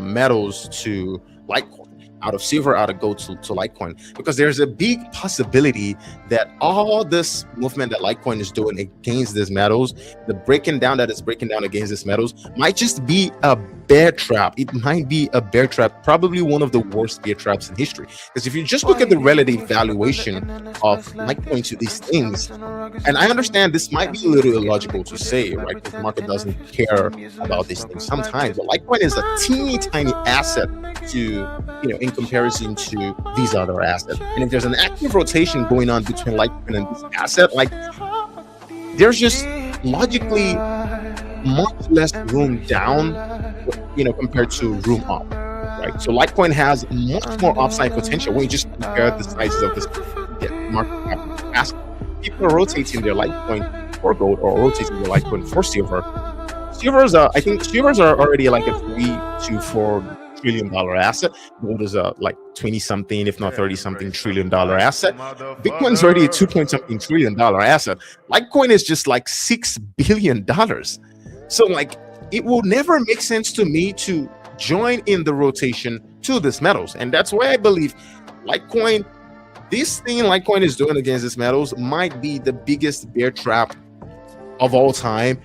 metals to Litecoin, out of silver, out of gold to Litecoin, because there's a big possibility that all this movement that Litecoin is doing against these metals, the breaking down that is breaking down against these metals, might just be a bear trap. It might be a bear trap, probably one of the worst bear traps in history. Because if you just look at the relative valuation of Litecoin to these things, and I understand this might be a little illogical to say, right? Because the market doesn't care about these things sometimes, but Litecoin is a teeny tiny asset to, in comparison to these other assets. And if there's an active rotation going on between Litecoin and this asset, like, there's just logically much less room down, compared to room up, right? So Litecoin has much more upside potential when you just compare the sizes of this market cap asset. People are rotating their Litecoin for gold or rotating their Litecoin for silver. I think silvers are already like a 3 to 4 trillion dollar asset. Gold is a like 20 something, if not 30 something trillion dollar asset. Bitcoin's already a 2 point something trillion dollar asset. Litecoin is just like $6 billion. So like, it will never make sense to me to join in the rotation to these metals, and that's why I believe Litecoin, this thing Litecoin is doing against these metals, might be the biggest bear trap of all time,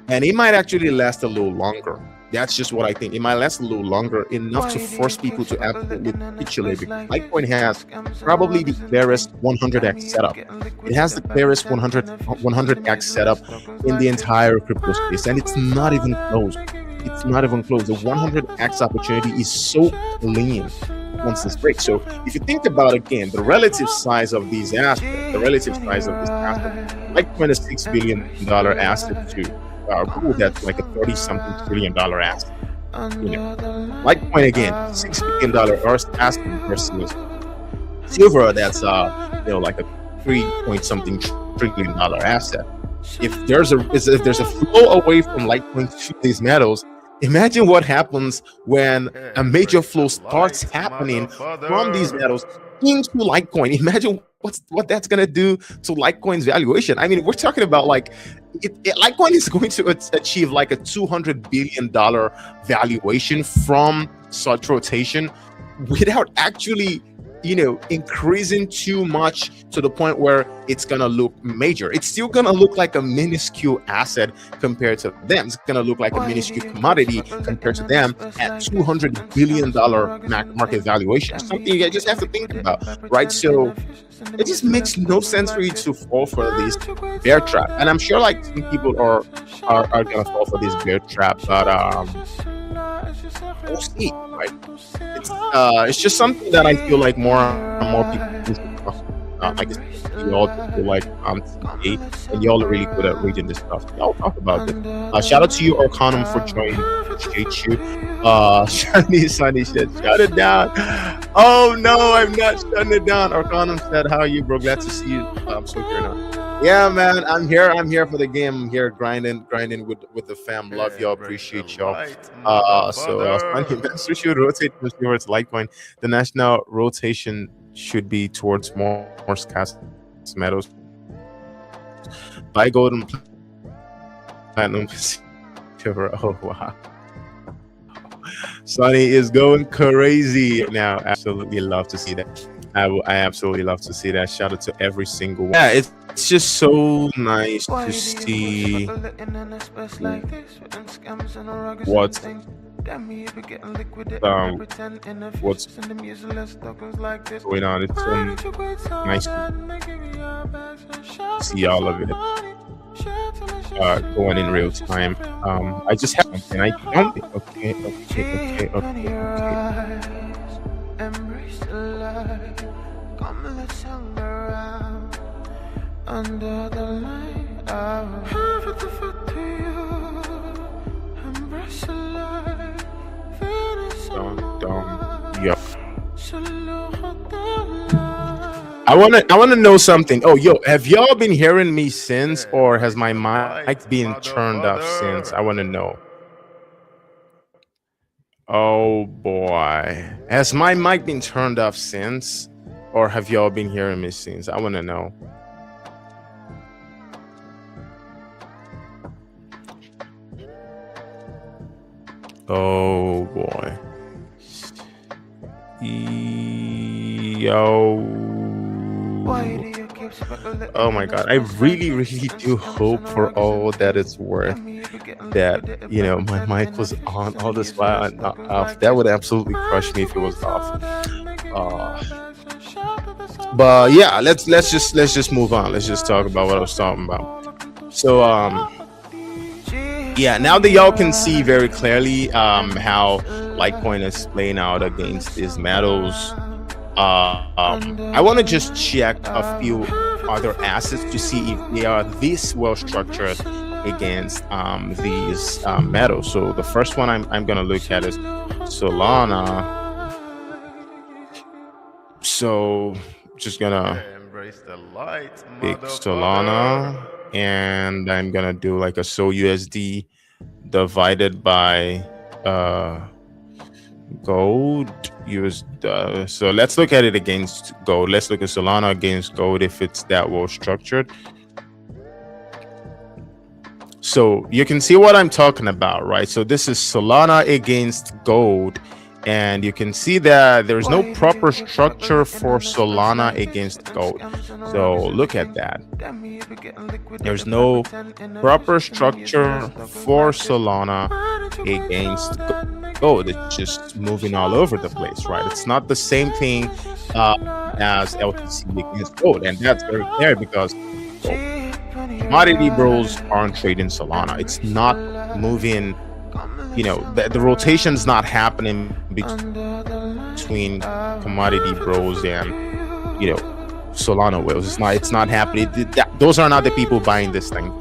and it might actually last a little longer. That's just what I think. It might last a little longer, enough to force people to absolutely capitulate. Litecoin has probably the clearest 100x setup. It has the clearest 100x setup in the entire crypto space, and it's not even close. It's not even close. The 100x opportunity is so clean once this breaks. So if you think about, again, the relative size of these assets, Litecoin is $6 billion asset to gold that's like a 30 something trillion dollar asset. Litecoin, again, $6 billion asset versus silver that's like a 3 point something trillion dollar asset. If there's a flow away from Litecoin to these metals, imagine what happens when a major flow starts happening from these metals into Litecoin. Imagine what that's going to do to Litecoin's valuation. I mean, we're talking about like Litecoin is going to achieve like a $200 billion valuation from such rotation without actually increasing too much to the point where it's gonna look major. It's still gonna look like a minuscule asset compared to them. It's gonna look like a minuscule commodity compared to them at $200 billion market valuation. Something you just have to think about, right? So it just makes no sense for you to fall for this bear trap. And I'm sure like some people are gonna fall for this bear trap, but we'll see, right? It's just something that I feel like more and more people, I guess you all feel like today, and y'all are really good at reading this stuff. I'll talk about it. Shout out to you, Arcanum, for joining. Appreciate you. Sunny said, shut it down. Oh no, I'm not shutting it down. Arcanum said, how are you, bro? Glad to see you. I'm so here now. Yeah, man, I'm here for the game. I'm here grinding with the fam. Love y'all, appreciate y'all. Sunny Master should rotate towards Litecoin. The national rotation should be towards more scarce metals. Buy gold and platinum silver. Oh wow. Sonny is going crazy now. Absolutely love to see that. I absolutely love to see that. Shout out to every single one. Yeah, it's just so nice Why to do you push see buckle letting in a space like this? With them scams and the ruggers and what's things. Damn me if you're getting liquidated by um pretend what's inefficiency and them useless tokens like this. going on. It's Why so don't you quit so nice to bad and give me your bags and shop see for all of some it money? Share till it's just going in real just time. something I just have wrong. something. I found it. Deep in your Okay. eyes, embrace the light. Come, let's hang around under the light. I'll have it to you. Embrace the light. Finish Yo. I wanna know something. Oh, yo, have y'all been hearing me since, or has my mic been turned off since? I wanna know. Oh boy. Has my mic been turned off since? Or have y'all been hearing me since? I wanna know. Oh boy. Oh my god. I really, really do hope for all that it's worth that, my mic was on all this while and not off. That would absolutely crush me if it was off. But yeah, let's just move on. Let's just talk about what I was talking about. So yeah, now that y'all can see very clearly how Litecoin is playing out against these metals, I want to just check a few other assets to see if they are this well structured against these metals. So the first one I'm gonna look at is Solana. So just gonna Embrace the light, pick motherfucker. Solana, and I'm gonna do like a Sol USD divided by gold so let's look at it against gold. Let's look at Solana against gold if it's that well structured. So you can see what I'm talking about, right? So this is Solana against gold, and you can see that there's no proper structure for Solana against gold. So look at that. There's no proper structure for Solana against gold. It's just moving all over the place, right? It's not the same thing as LTC against gold, and that's very clear because commodity bros aren't trading Solana. It's not moving. The rotation's not happening between commodity bros and Solana whales. It's not happening. Those are not the people buying this thing.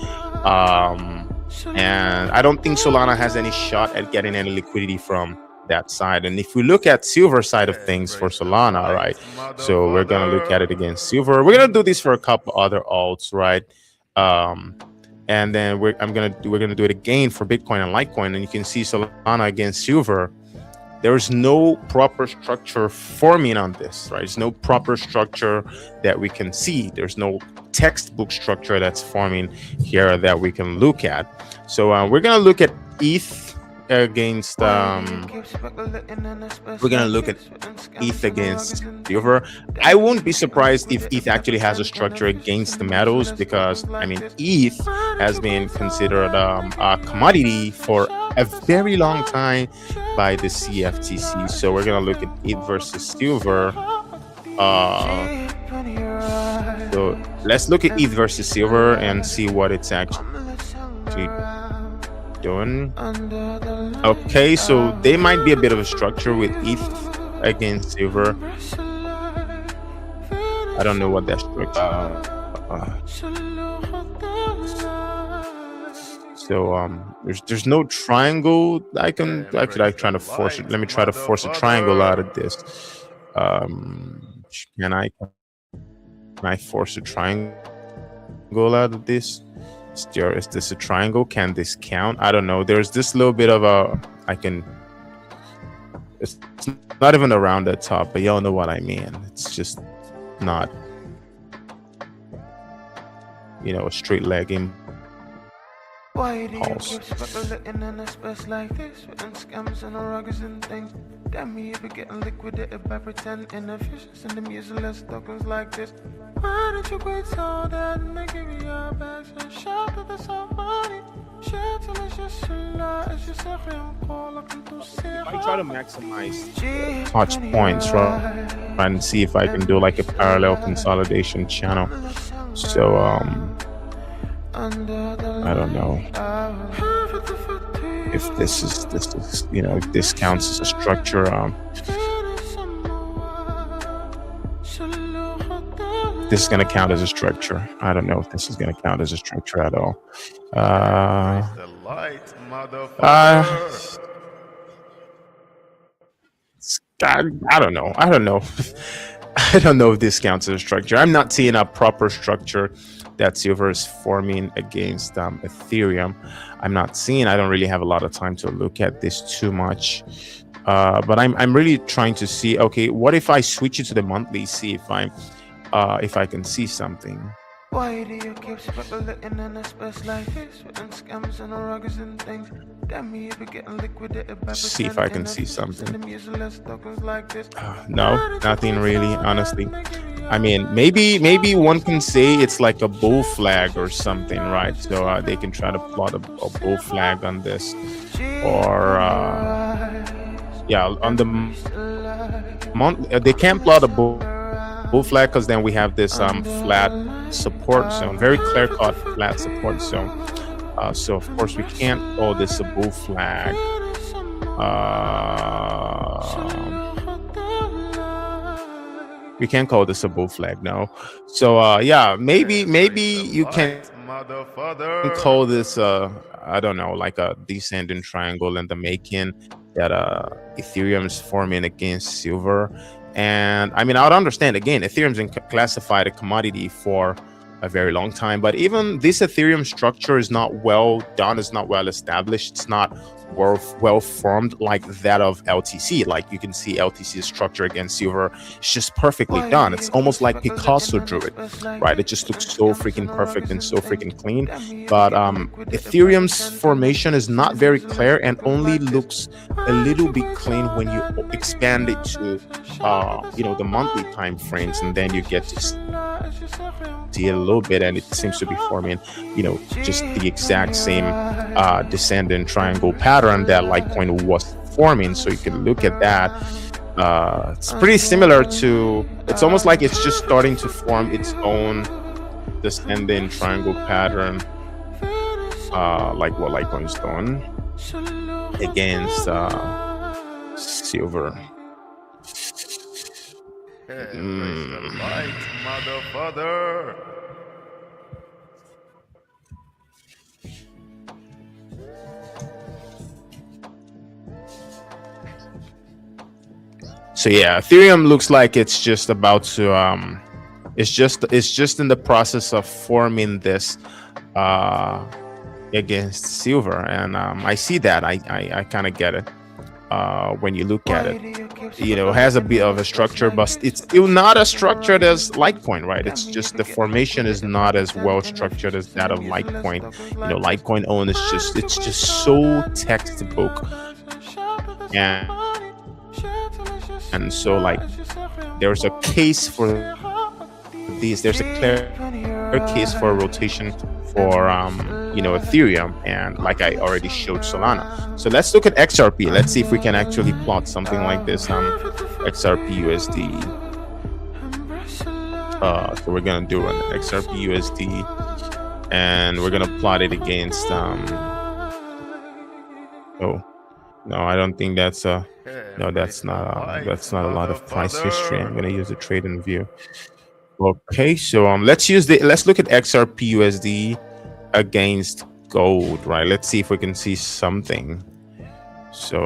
And I don't think Solana has any shot at getting any liquidity from that side. And if we look at silver side of things for Solana, right? So we're gonna look at it against silver. We're gonna do this for a couple other alts, right? And then we're gonna do it again for Bitcoin and Litecoin, and you can see Solana against silver. There's no proper structure forming on this, right? There's no proper structure that we can see. There's no textbook structure that's forming here that we can look at. So we're gonna look at ETH against against silver. I won't be surprised if ETH actually has a structure against the metals, because ETH has been considered a commodity for a very long time by the CFTC. So we're gonna look at ETH versus silver. So let's look at ETH versus silver and see what it's actually doing. Okay, so they might be a bit of a structure with ETH against silver. I don't know what that structure. So there's no triangle. I could try to force it. Let me try to force a triangle out of this. Can I force a triangle out of this? Is this a triangle? Can this count? I don't know. There's this little bit of it's not even around the top, but y'all know what I mean. It's just not, a straight legging. Why do you pulse. keep speculating in a space like this? Written scams and ruggers and things. Damn me if you're getting liquidated by pretend inefficiency and the useless tokens like this. Why don't you quit so that and they give you your bags and shout that there's some money? Shout till it's just a lie. It's just a real call. I can do I try to maximize touch points, right, and see if I can do like a parallel consolidation channel. So I don't know if this is if this counts as a structure. This is going to count as a structure. I don't know if this is going to count as a structure at all. The light, motherfucker. I don't know. I don't know. I don't know if this counts as a structure. I'm not seeing a proper structure that Silver is forming against Ethereum. I'm not seeing. I don't really have a lot of time to look at this too much. But I'm really trying to see. Okay, what if I switch it to the monthly? See if I can see something. Why do you keep speculating in a space like this? Written scams and ruggers and things. Damn me if you're getting liquidated by See if I can see something. useless tokens like this. No, nothing really, honestly. I mean, maybe one can say it's like a bull flag or something, right? So they can try to plot a bull flag on this, or yeah, on the month they can't plot a bull flag because then we have this flat support zone, very clear cut flat support zone. So of course we can't call this a bull flag. We can't call this a bull flag, no. So yeah, maybe you can call this I don't know, like a descending triangle in the making that Ethereum is forming against Silver. And I mean, I would understand, again, Ethereum's been classified a commodity for a very long time, but even this Ethereum structure is not well done, it's not well established, it's not well formed like that of LTC. Like you can see LTC's structure against Silver, it's just perfectly done. It's almost like Picasso drew it, right? It just looks so freaking perfect and so freaking clean. But Ethereum's formation is not very clear and only looks a little bit clean when you expand it to the monthly time frames, and then you get to see it a little bit, and it seems to be forming just the exact same descending triangle pattern that Litecoin was forming. So you can look at that. It's pretty similar to, it's almost like it's just starting to form its own descending triangle pattern, like what Litecoin's doing against Silver. The light, motherfucker. So yeah, Ethereum looks like it's just about to it's just in the process of forming this against Silver, and I see that. I kind of get it when you look at it. It has a bit of a structure, but it's still not as structured as Litecoin, right? It's just the formation is not as well structured as that of Litecoin. Litecoin own is it's just so textbook, and so like there's a case for these. There's a clear case for a rotation for Ethereum, and like I already showed Solana. So let's look at XRP. Let's see if we can actually plot something like this XRP USD. So we're gonna do an XRP USD, and we're gonna plot it against oh no, I don't think that's no, that's not a lot of price history. I'm gonna use the trading view. Okay, so let's look at XRP USD against gold, right? Let's see if we can see something. So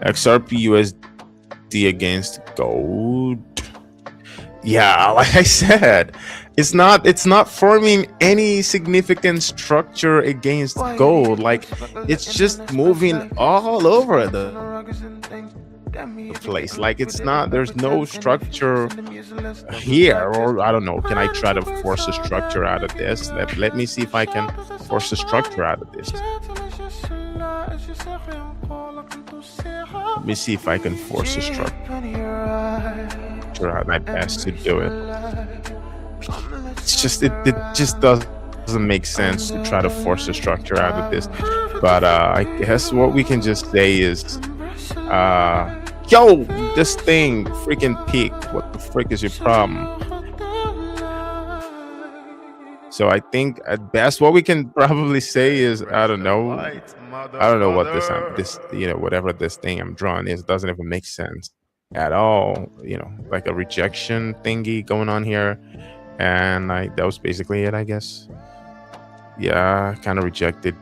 XRP USD against gold. Yeah, like I said, it's not forming any significant structure against gold. Like it's just moving all over place. Like it's not. There's no structure here, or I don't know. Can I try to force a structure out of this? Let me see if I can force a structure out of this. Let me see if I can force a structure. Try my best to do it. It's just it just doesn't make sense to try to force a structure out of this. But I guess what we can just say is, yo, this thing freaking peaked. What the frick is your problem? So I think at best what we can probably say is, I don't know what this whatever this thing I'm drawing is, doesn't even make sense at all. Like a rejection thingy going on here, and that was basically it, I guess. Yeah, kind of rejected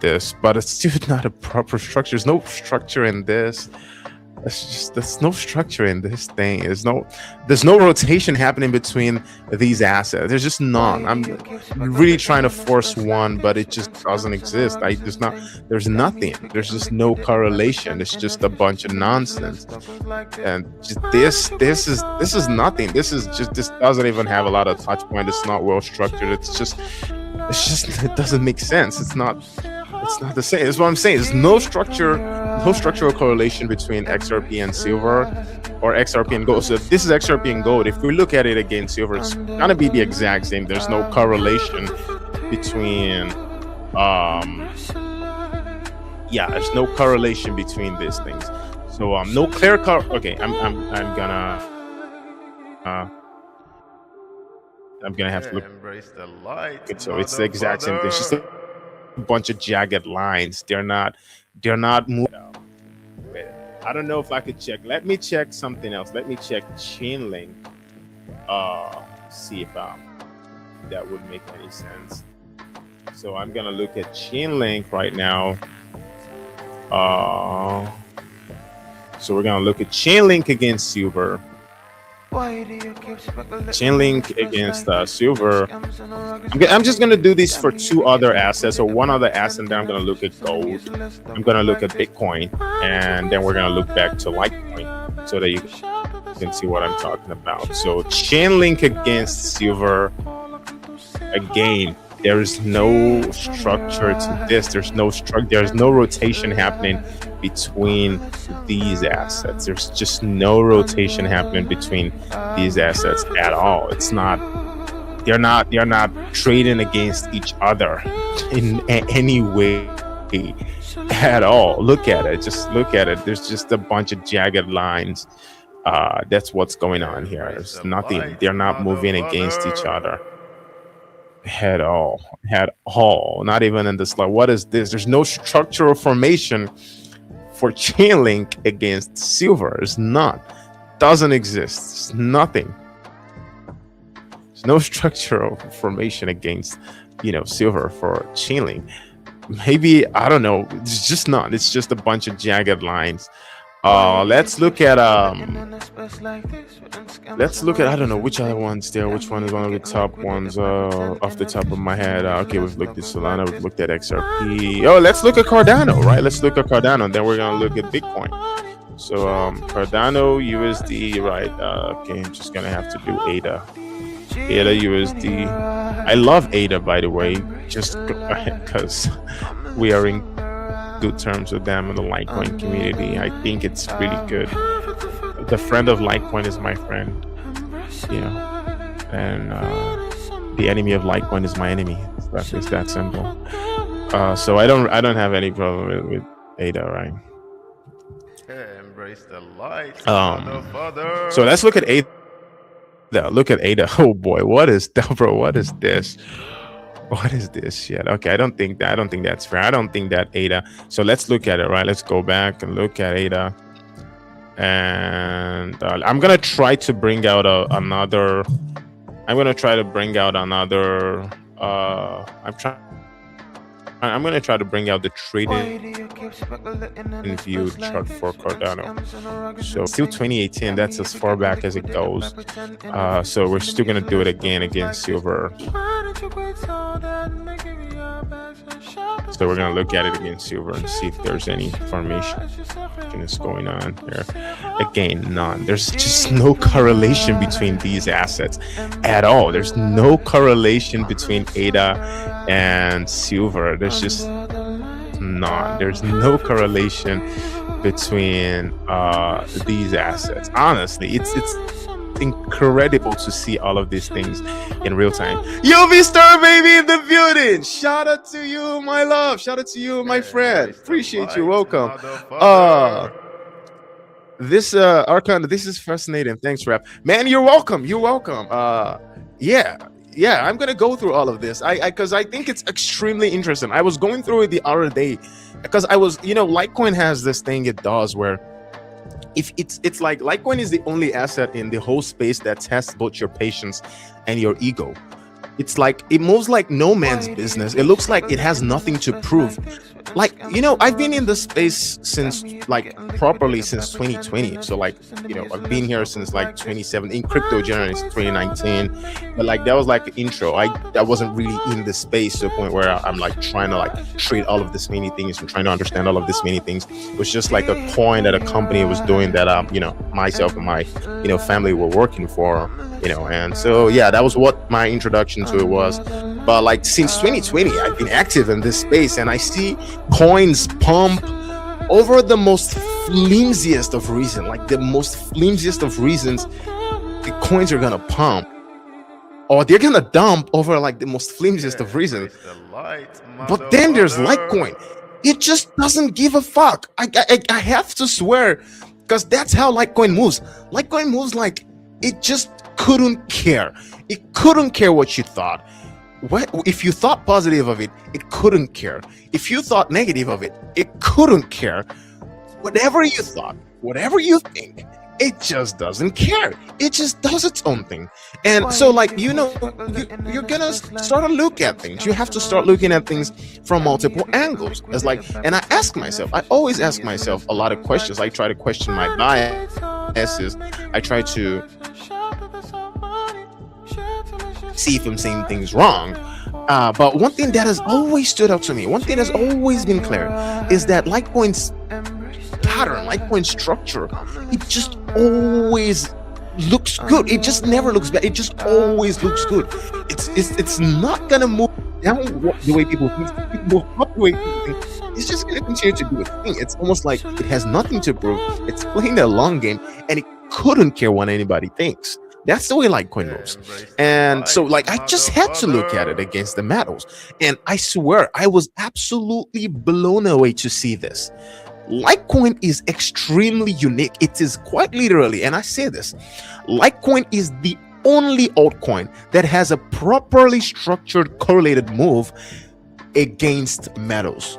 this, but it's still not a proper structure. There's no structure in this. There's no structure in this thing. There's no rotation happening between these assets. There's just none. I'm really trying to force one, but it just doesn't exist. There's nothing. There's just no correlation. It's just a bunch of nonsense. And just this is nothing. This doesn't even have a lot of touch point. It's not well structured. It's just it doesn't make sense. It's not the same. That's what I'm saying. There's no structural correlation between XRP and silver, or XRP and gold. So if this is XRP and gold, if we look at it against silver, it's gonna be the exact same. There's no correlation between there's no correlation between these things. So no clear okay, I'm gonna have to look. Embrace the light. So it's the exact same thing. It's just a bunch of jagged lines. They're not moving. I don't know if I could check. Let me check something else. Let me check Chainlink. See if that would make any sense. So I'm gonna look at Chainlink right now. So we're gonna look at Chainlink against silver. Chainlink against silver. I'm just gonna do this for two other assets, or one other asset, and then I'm gonna look at gold. I'm gonna look at Bitcoin, and then we're gonna look back to Litecoin, so that you can see what I'm talking about. So Chainlink against silver. Again, there is no structure to this. There's no rotation happening between these assets. There's just no rotation happening between these assets at all. It's not. They're not trading against each other in any way at all. Look at it. Just look at it. There's just a bunch of jagged lines. That's what's going on here. There's nothing. They're not moving against each other at all. Not even in this. Like, what is this? There's no structural formation for Chainlink against silver. It's none. Doesn't exist. It's nothing. There's no structural formation against silver for Chainlink. Maybe, I don't know. It's just not. It's just a bunch of jagged lines. Let's look at I don't know which other ones there. Which one is one of the top ones off the top of my head? Okay, we've looked at Solana, we've looked at XRP. Oh, let's look at Cardano, right? Let's look at Cardano, then we're gonna look at Bitcoin. So Cardano USD, right? Okay, I'm just gonna have to do ADA USD. I love ADA, by the way, just because we are in good terms with them in the Litecoin community. I think it's really good. The friend of Litecoin is my friend, and the enemy of Litecoin is my enemy. It's that simple. So I don't have any problem with ADA, right? Embrace the light. So let's look at ADA. Look at ADA. Oh boy, what is that, bro? What is this? What is this shit? Okay, I don't think that's fair. I don't think that ADA. So let's look at it, right? Let's go back and look at ADA. And I'm gonna try to bring out another. I'm trying I'm going to try to bring out the trading Why do you keep speculating in a view space chart like for this? With Cardano. scams and ruggers So and still things. 2018, Damn that's me as if you far get back as it liquidated goes. by pretending So we're and still them going to do it useless again tokens against like this. silver. Why don't you quit so that and they give you your backs and shop So we're going to look at it somebody? against silver and see if there's any formation is going on here. Again, none. There's just no correlation between these assets at all. There's no correlation between ADA and silver. There's just none. There's no correlation between these assets. Honestly, it's incredible to see all of these things in real time. UV Star baby in the building. Shout out to you, my love. Shout out to you, my friend. Mr. Appreciate you. Lite, Welcome. motherfucker. This Archon, this is fascinating. Thanks, Rap. Man, you're welcome. You're welcome. Yeah, I'm gonna go through all of this. Because I think it's extremely interesting. I was going through it the other day because I was, Litecoin has this thing it does where if it's like Litecoin is the only asset in the whole space that tests both your patience and your ego. It's like it moves like no man's business. It looks like it has nothing to prove. Like, I've been in this space since properly since 2020. So I've been here since 27 in crypto generally since 2019. But that was like an intro. I wasn't really in the space to a point where I'm trying to trade all of this many things and trying to understand all of this many things. It was just like a coin that a company was doing that myself and my family were working for. And so yeah, that was what my introduction to it was. But since 2020 I've been active in this space, and I see coins pump over the most flimsiest of reasons. The most flimsiest of reasons, the coins are gonna pump, or they're gonna dump over the most flimsiest of reasons. Mr. Lite, But then there's motherfucker. Litecoin. It just doesn't give a fuck. I have to swear, because that's how Litecoin moves. Litecoin moves it just couldn't care. It couldn't care what you thought. If you thought positive of it, it couldn't care. If you thought negative of it, it couldn't care. Whatever you thought, whatever you think, it just doesn't care. It just does its own thing. And so you're gonna start to look at things. You have to start looking at things from multiple angles. And I always ask myself a lot of questions. I try to question my biases. I try to see if I'm saying things wrong. But one thing that has always stood out to me, one thing that's always been clear, is that Litecoin's pattern, Litecoin's structure, it just always looks good. It just never looks bad. It just always looks good. It's not gonna move down the way people think. It will move up the way people think. It's just gonna continue to do its thing. It's almost like it has nothing to prove. It's playing a long game, and it couldn't care what anybody thinks. That's the way Litecoin moves. And so I just had to look at it against the metals. And I swear I was absolutely blown away to see this. Litecoin is extremely unique. It is quite literally, and I say this, Litecoin is the only altcoin that has a properly structured correlated move against metals.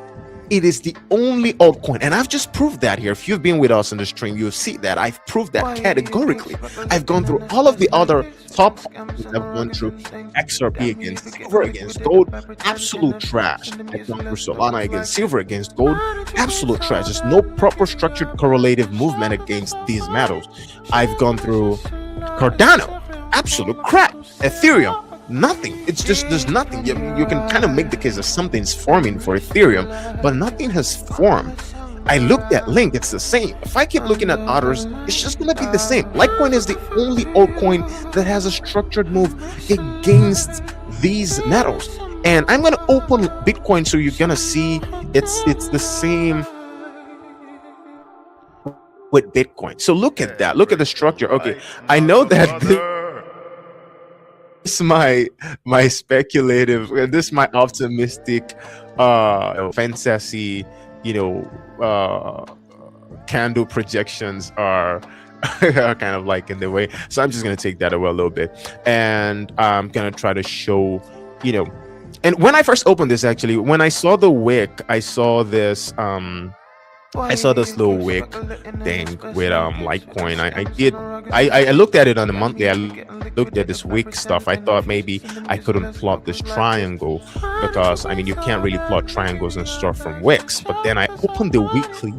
It is the only altcoin, and I've just proved that here. If you've been with us on the stream, you'll see that I've proved that categorically. I've gone through all of the other top altcoins. I've gone through XRP against silver against gold, absolute trash. I've gone through Solana against silver against gold, absolute trash. There's no proper structured correlative movement against these metals. I've gone through Cardano, absolute crap. Ethereum, nothing. It's just there's nothing. You can kind of make the case that something's forming for Ethereum, but nothing has formed. I looked at Link, it's the same. If I keep looking at others, it's just gonna be the same. Litecoin is the only altcoin that has a structured move against these metals. And I'm gonna open Bitcoin so you're gonna see it's the same with Bitcoin. So look at that. Look at the structure. Okay, I know that this is my speculative, this is my optimistic fantasy, candle projections are kind of in the way. So I'm just gonna take that away a little bit, and I'm gonna try to show, and when I first opened this, actually, when I saw the wick, I saw this I saw this little wick thing with Litecoin. I looked at it on the monthly. I looked at this wick stuff. I thought maybe I couldn't plot this triangle because I mean you can't really plot triangles and stuff from wicks. But then I opened the weekly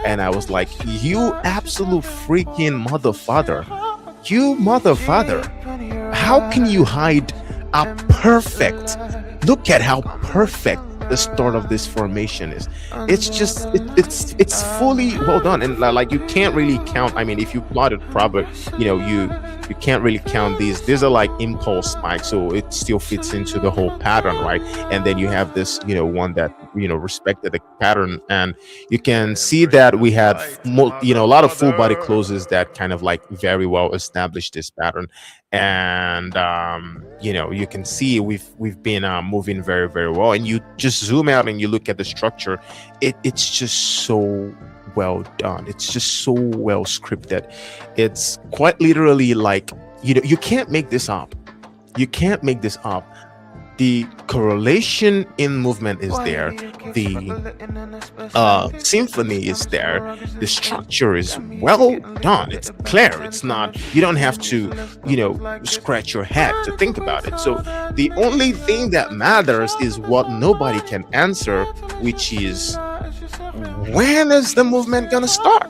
and I was like, you absolute freaking mother father. You mother father. How can you hide a perfect? Look at how perfect the start of this formation is. It's just it's fully well done, and like you can't really count. I mean, if you plot it proper, you can't really count these are like impulse spikes, so it still fits into the whole pattern, right? And then you have this one that respected the pattern, and you can see that we had a lot of full body closes that kind of like very well established this pattern. And you can see we've been moving very, very well, and you just zoom out and you look at the structure. It's just so well done. It's just so well scripted. It's quite literally like you can't make this up. You can't make this up. The correlation in movement is there. The symphony is there. The structure is well done. It's clear. It's not, you don't have to, scratch your head to think about it. So the only thing that matters is what nobody can answer, which is when is the movement gonna start?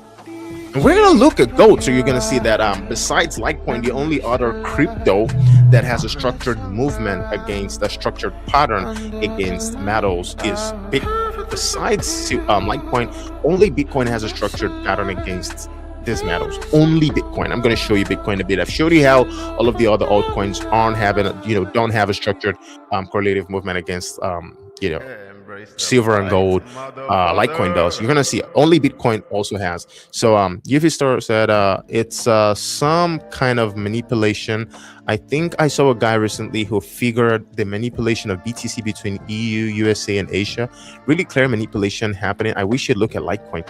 We're gonna look at gold, so you're gonna see that besides Litecoin, the only other crypto that has a structured movement against a structured pattern against metals is Bitcoin. Besides Litecoin, only Bitcoin has a structured pattern against these metals. Only Bitcoin. I'm gonna show you Bitcoin a bit. I've showed you how all of the other altcoins aren't having, don't have a structured correlative movement against silver and gold. Litecoin does. You're gonna see only Bitcoin also has. So UV Store said it's some kind of manipulation. I think I saw a guy recently who figured the manipulation of BTC between EU, USA, and Asia. Really clear manipulation happening. I wish you'd look at Litecoin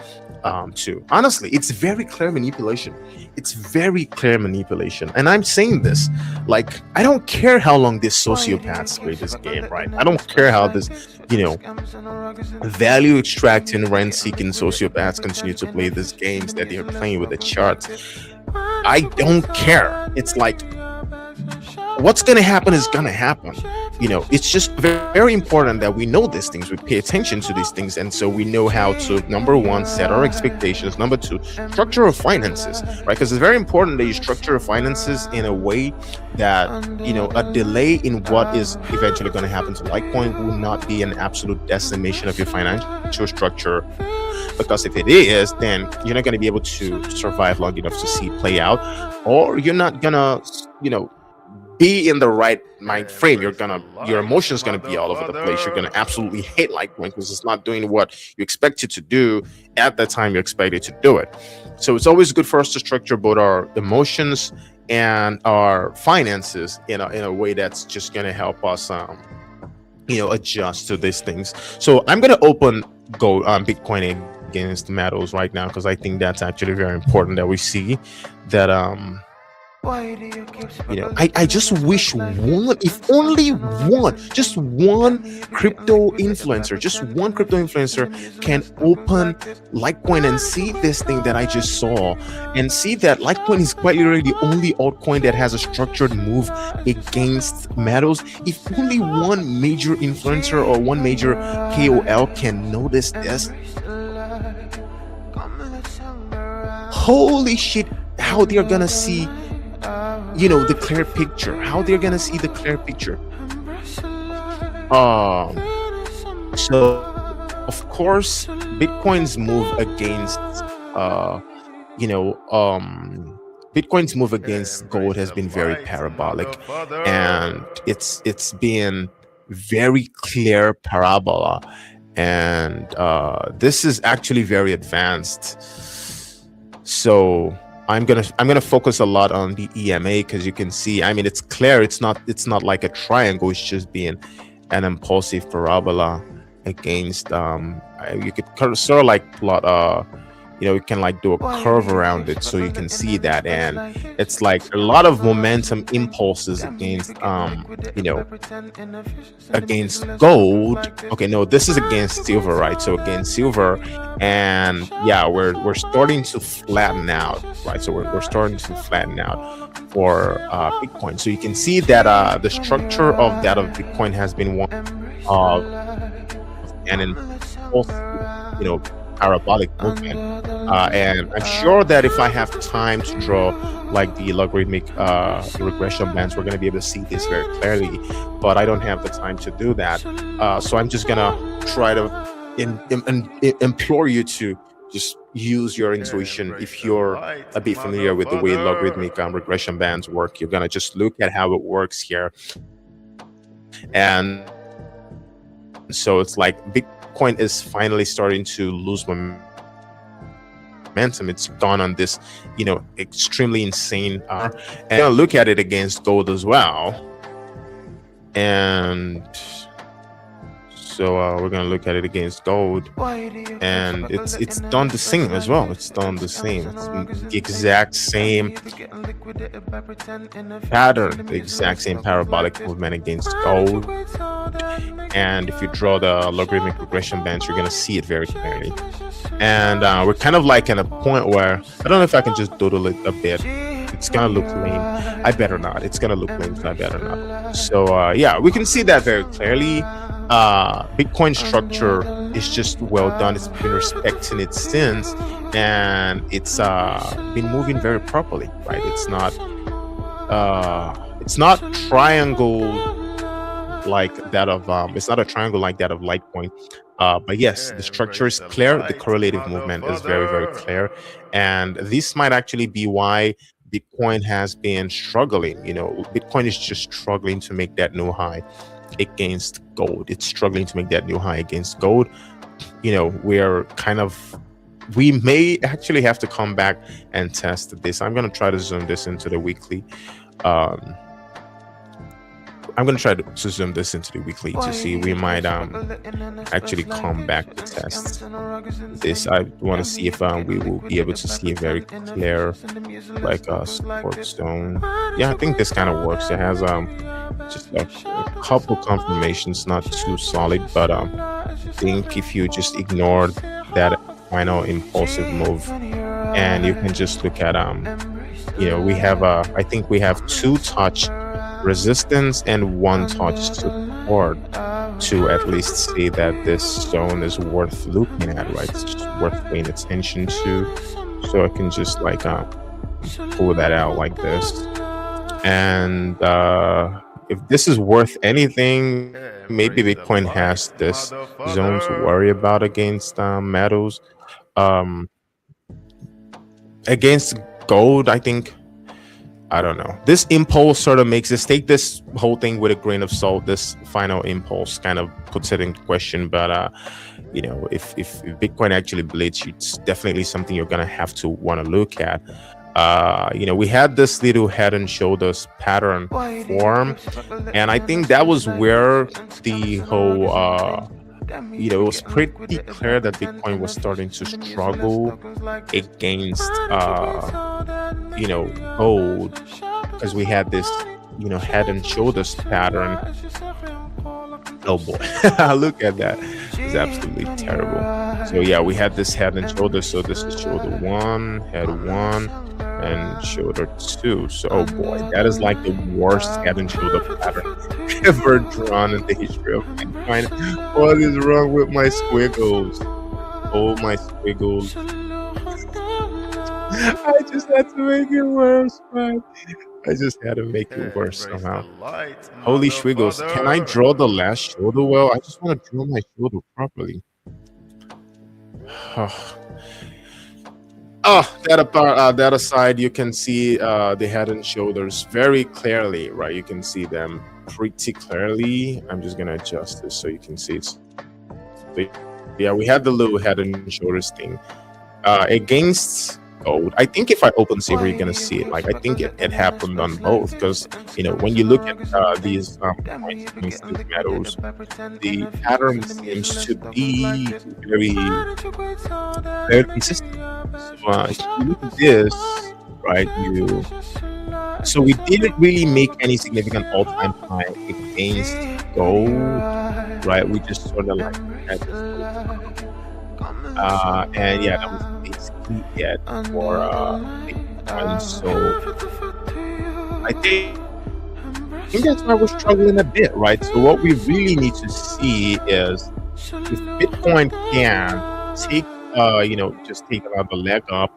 too. Honestly, it's very clear manipulation. It's very clear manipulation. And I'm saying this, like, I don't care how long these sociopaths play this game, right? I don't care how this, value extracting, rent seeking sociopaths continue to play these games that they're playing with the charts. I don't care. It's like, what's going to happen is going to happen. It's just very important that we know these things, we pay attention to these things, and so we know how to, number one, set our expectations, number two, structure our finances, right? Because it's very important that you structure your finances in a way that a delay in what is eventually going to happen to Litecoin will not be an absolute decimation of your financial structure. Because if it is, then you're not going to be able to survive long enough to see it play out, or you're not gonna be in the right mind frame. Your emotions gonna be all over the place. You're gonna absolutely hate Litecoin because it's not doing what you expect it to do at the time you expect it to do it. So it's always good for us to structure both our emotions and our finances in a way that's just gonna help us adjust to these things. So I'm gonna open Bitcoin against metals right now, because I think that's actually very important that we see that I just wish if only one crypto influencer can open Litecoin and see this thing that I just saw, and see that Litecoin is quite literally the only altcoin that has a structured move against metals. If only one major influencer or one major KOL can notice this, holy shit, how they're gonna see the clear picture, so of course Bitcoin's move against gold has been very parabolic, and it's been very clear parabola, and this is actually very advanced. So I'm gonna focus a lot on the EMA, because you can see, I mean, it's clear. It's not like a triangle. It's just being an impulsive parabola against. You could sort of like plot we can like do a curve around it so you can see that. And it's like a lot of momentum impulses against against gold. Okay, no, this is against silver, right? So against silver, and yeah, we're starting to flatten out, right? So we're starting to flatten out for Bitcoin. So you can see that the structure of that of Bitcoin has been one of an impulse, parabolic movement. And I'm sure that if I have time to draw like the logarithmic regression bands, we're going to be able to see this very clearly. But I don't have the time to do that. So I'm just going to try to implore you to just use your intuition. If you're a bit familiar with the way logarithmic regression bands work, you're going to just look at how it works here. And so it's like Bitcoin is finally starting to lose momentum. It's gone on this, extremely insane. And I'll look at it against gold as well. And so we're gonna look at it against gold, and it's done the same as well. It's done the same. It's the exact same pattern, the exact same parabolic movement against gold. And if you draw the logarithmic regression bands, you're gonna see it very clearly. And we're kind of like at a point where I don't know if I can just doodle it a bit. It's gonna look lame. I better not. It's gonna look lame, so I better not. So yeah, we can see that very clearly. Bitcoin structure is just well done. It's been respecting its stance, and it's been moving very properly, right? It's not triangle like that of it's not a triangle like that of Litecoin. But yes, the structure is clear. The correlative movement is very, very clear, and this might actually be why Bitcoin has been struggling. Bitcoin is just struggling to make that new high against gold. It's struggling to make that new high against gold. We may actually have to come back and test this. I'm going to try to zoom this into the weekly. I'm going to try to zoom this into the weekly to see. We might actually come back to test this. I want to see if we will be able to see a very clear like support zone. Yeah, I think this kind of works. It has just a couple confirmations, not too solid, but I think if you just ignore that final impulsive move and you can just look at we have I think we have 2 touch resistance and 1 touch support to at least say that this zone is worth looking at, right? It's just worth paying attention to. So I can just like pull that out like this. And if this is worth anything, maybe Bitcoin has this zone to worry about against metals. Against gold, I think, I don't know. This impulse sort of makes this, take this whole thing with a grain of salt. This final impulse kind of puts it in question. But, if Bitcoin actually bleeds, it's definitely something you're going to have to want to look at. We had this little head and shoulders pattern form. And I think that was where the whole, it was pretty clear that Bitcoin was starting to struggle against, gold, because we had this, head and shoulders pattern. Oh boy, look at that. It's absolutely terrible. So yeah, we had this head and shoulders. So this is shoulder 1, head 1, and shoulder 2. So oh boy, that is like the worst head and shoulder pattern ever drawn in the history of Bitcoin. What is wrong with my squiggles? Oh, my squiggles. I just had to make it worse, man. I just had to make it worse somehow. Holy squiggles. Can I draw the last shoulder well? I just want to draw my shoulder properly. That aside, you can see the head and shoulders very clearly, right? You can see them pretty clearly. I'm just going to adjust this so you can see it. Yeah, we had the little head and shoulders thing. Against code. I think if I open Saver, you're gonna see it. Like I think it happened on both because when you look at these points, these metals, the pattern seems to be very very consistent. So if you look at this, right, so we didn't really make any significant all-time high against gold, right? We just sort of like had this and yeah, that was basically it for Bitcoin. So I think that's why we're struggling a bit, right? So what we really need to see is if Bitcoin can take, just take another leg up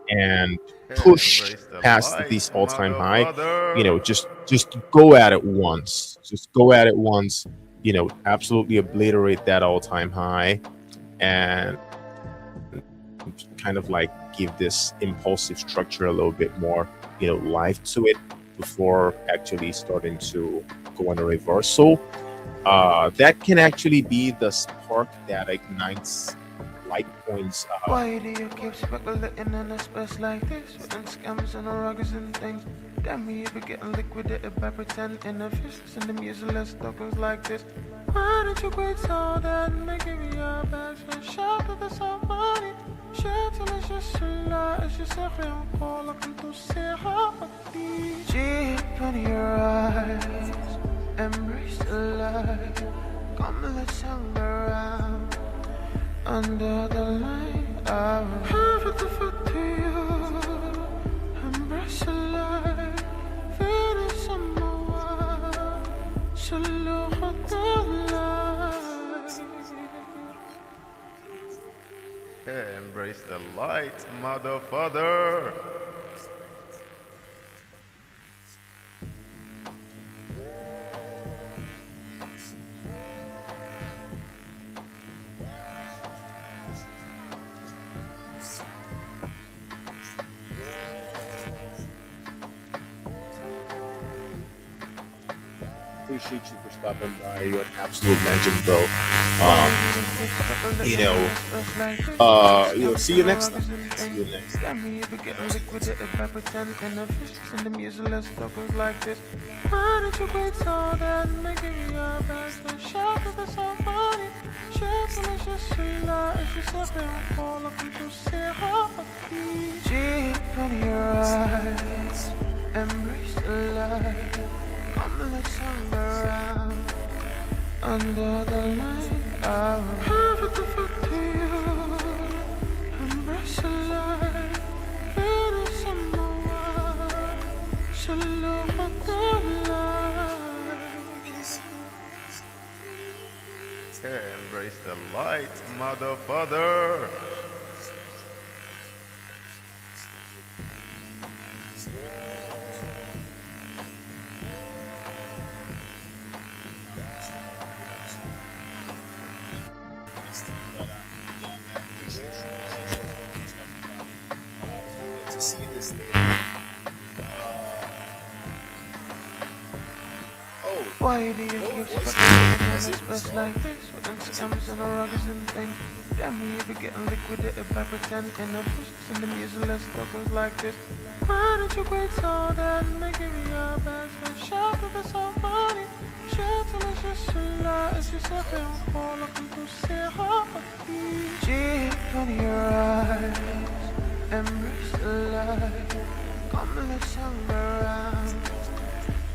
and push Embrace the past light, this all-time high, motherfucker. just go at it once. Just go at it once. Absolutely obliterate that all-time high, and kind of like give this impulsive structure a little bit more, life to it before actually starting to go on a reversal. That can actually be the spark that ignites Litecoin's. Why do you keep speculating in a space like this? Within scams and ruggers and things. Damn me, you be getting liquidated by pretending efficiency and them useless tokens like this. Why did you quit so that making me your best friend? Shout to the somebody. Shit till it's just a lie. It's just a real call. I can do say how deep in your eyes. Embrace the light. Come let's hang around. Under the light, I will have it for you. Embrace the light, feel it somewhere. So look at the light. Embrace the light, motherfucker. Appreciate you for stopping by. You're an absolute legend, bro. See you next time. See you next time. Damn me, you be getting liquidated by pretending efficiency and them useless tokens like this. Why did you quit so that making me your best friend? Shout to the somebody. Shit till it's just a lie. It's just a real call. I can do say how deep in your eyes. Embrace the light. Come let's hang around. Under the light, I will have it for you. Embrace the light, feel it somewhere. So look at the light. Embrace the light, motherfucker. To see this thing. Why do you keep speculating in a space like this? Within scams and ruggers and things. Damn me, you be getting liquidated by pretending efficiency and them useless tokens like this. Why did you quit so that making me your best friend? Shout to the somebody. Shit till it's just a lie. It's just a real call. I can do say how deep in your eyes. Embrace the light. Come let's hang around.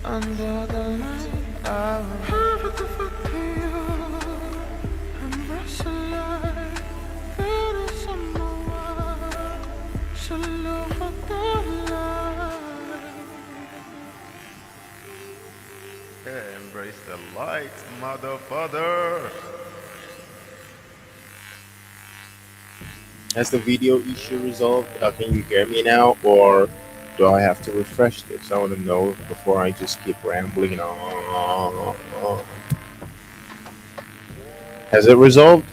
Under the light, I will have it for you. Embrace the light, feel it somewhere. So look at the light. Embrace the light, motherfucker. Has the video issue resolved? Can you hear me now, or do I have to refresh this? I want to know before I just keep rambling on. Has it resolved?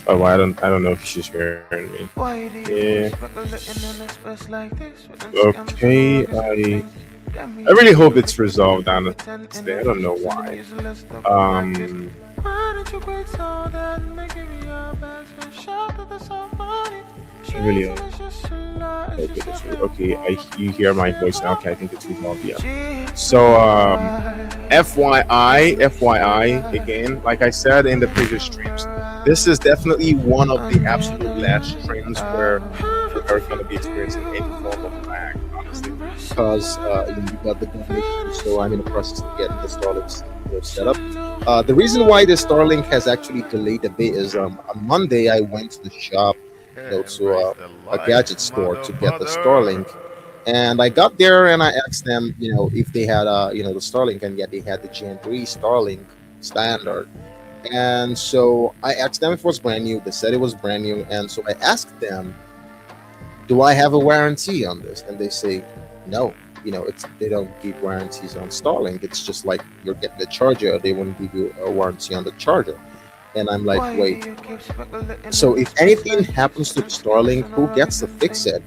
Oh, I don't know if she's hearing me. Yeah. Okay, I really hope it's resolved, honestly. I don't know why. Why did you quit so that making me your best friend? Shout that that's so funny. Really. It's just a lie, it's Okay, just that's something really, okay. You hear my voice now. Okay, I think it's resolved. Yeah. G. So, FYI, again, like I said in the previous streams, this is definitely one of the absolute last streams where we are going to be experiencing any form of lag, honestly, because you got the government issue, so I'm in the process of getting the Starlink set up. The reason why the Starlink has actually delayed a bit is on Monday I went to the shop, to a gadget store to get the Starlink. And I got there and I asked them, if they had, the Starlink, and yet they had the Gen 3 Starlink standard. And so I asked them if it was brand new. They said it was brand new. And so I asked them, do I have a warranty on this? And they say, no, they don't give warranties on Starlink. It's just like you're getting the charger. They won't give you a warranty on the charger. And I'm like, wait, so if anything happens to the Starlink, who gets to fix it?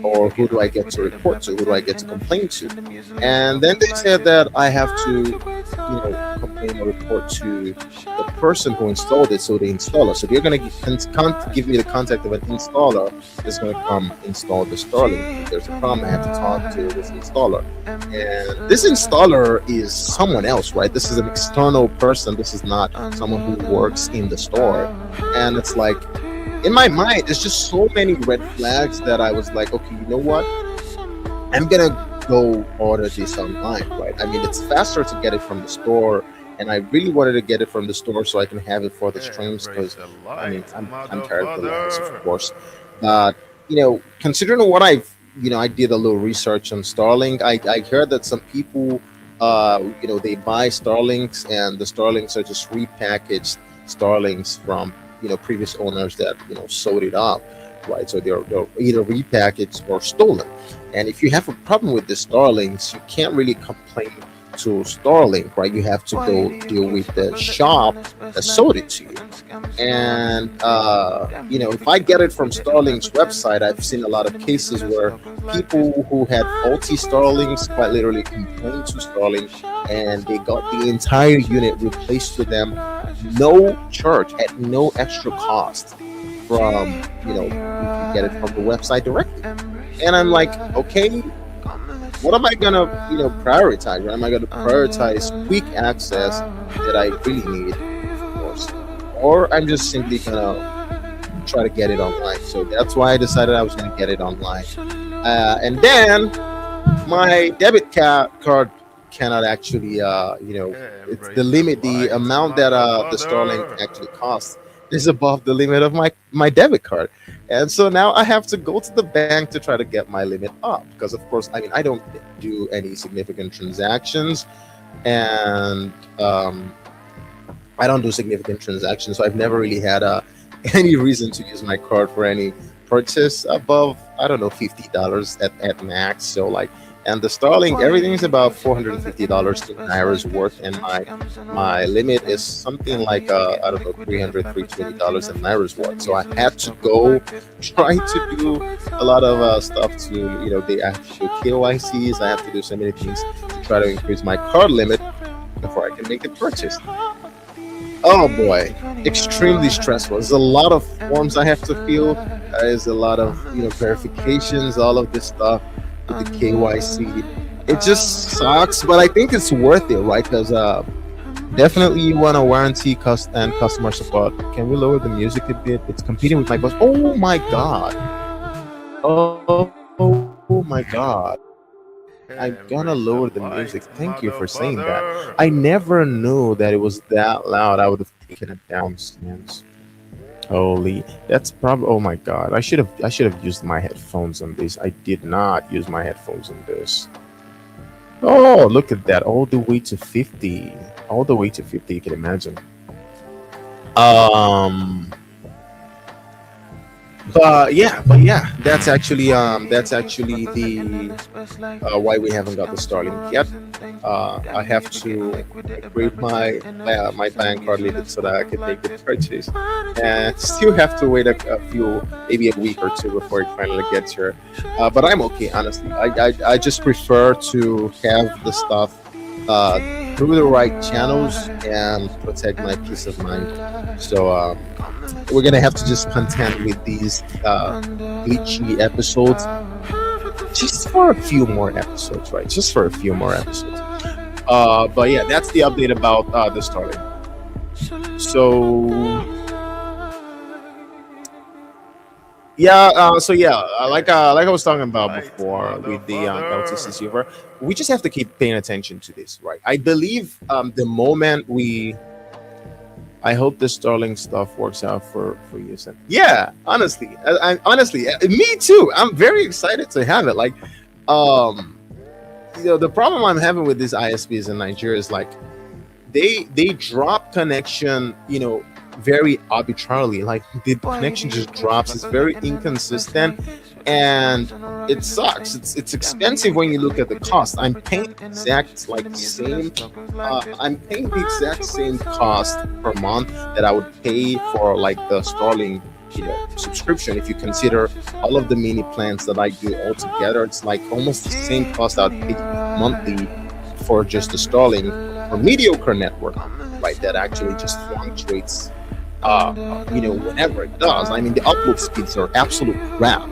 Or who do I get to report to? Who do I get to complain to? And then they said that I have to, complain or report to the person who installed it, so the installer. So they're going to give me the contact of an installer that's going to come install the Starlink. If there's a problem, I have to talk to this installer. And this installer is someone else, right? This is an external person. This is not someone who works in the store. And it's like, in my mind, there's just so many red flags that I was like, okay, you know what? I'm going to go order this online, right? I mean, it's faster to get it from the store. And I really wanted to get it from the store so I can have it for the streams because, I'm tired of the lights, of course. But, considering what I did a little research on Starlink. I heard that some people, they buy Starlinks, and the Starlinks are just repackaged Starlinks from previous owners that sold it up, right? So they're either repackaged or stolen. And if you have a problem with the Starlinks, you can't really complain to Starlink, right? You have to go deal with the shop that sold it to you. And if I get it from Starlink's website, I've seen a lot of cases where people who had faulty Starlinks quite literally complained to Starlink, and they got the entire unit replaced to them, no charge, at no extra cost. From you can get it from the website directly. And I'm like, okay, what am I gonna prioritize? Right? Am I gonna prioritize quick access that I really need, of course, or I'm just simply gonna try to get it online? So that's why I decided I was gonna get it online. And then my debit card cannot actually, it's the limit, the amount that the Starlink actually costs is above the limit of my debit card. And so now I have to go to the bank to try to get my limit up, because of course, I don't do any significant transactions, and I don't do significant transactions, so I've never really had any reason to use my card for any purchase above, I don't know, $50 at max. So and the Starlink, everything is about $450 in Naira's worth, and my limit is something like I don't know, $320 in Naira's worth. So I had to go try to do a lot of stuff to they actual KYCs. I have to do so many things to try to increase my card limit before I can make the purchase. Oh boy, extremely stressful. There's a lot of forms I have to fill. There's a lot of verifications, all of this stuff. The KYC, it just sucks, but I think it's worth it, right? Because definitely you want a warranty and customer support. Can we lower the music a bit? It's competing with my voice. Oh my god! Oh my god! I'm gonna lower the music. Thank you for saying that. I never knew that it was that loud. I would have taken it down since. Holy, that's probably. Oh my god! I should have used my headphones on this. I did not use my headphones on this. Oh, look at that! All the way to 50. All the way to 50. You can imagine. But yeah, that's actually the why we haven't got the Starlink yet. I have to upgrade my bank card limit so that I can make the purchase, and still have to wait a few, maybe a week or two before it finally gets here. But I'm okay, honestly. I just prefer to have the stuff through the right channels and protect my peace of mind. So we're gonna have to just contend with these glitchy episodes just for a few more episodes, right? Just for a few more episodes. But yeah, that's the update about the Starlink. So yeah, like I was talking about Light, before with the LTC motherfucker. server, we just have to keep paying attention to this, right? I believe the moment I hope the Starlink stuff works out for you. Sam. Yeah, honestly, honestly, me too. I'm very excited to have it. Like, um, the problem I'm having with these ISPs in Nigeria is like they drop connection, very arbitrarily. Like the connection just drops. It's very inconsistent, and it sucks. It's expensive when you look at the cost. I'm paying the exact same cost per month that I would pay for like the Starlink subscription. If you consider all of the mini plans that I do all together, it's like almost the same cost I'd pay monthly for just the Starlink or mediocre network, right? That actually just fluctuates whenever it does. I mean, the upload speeds are absolute crap,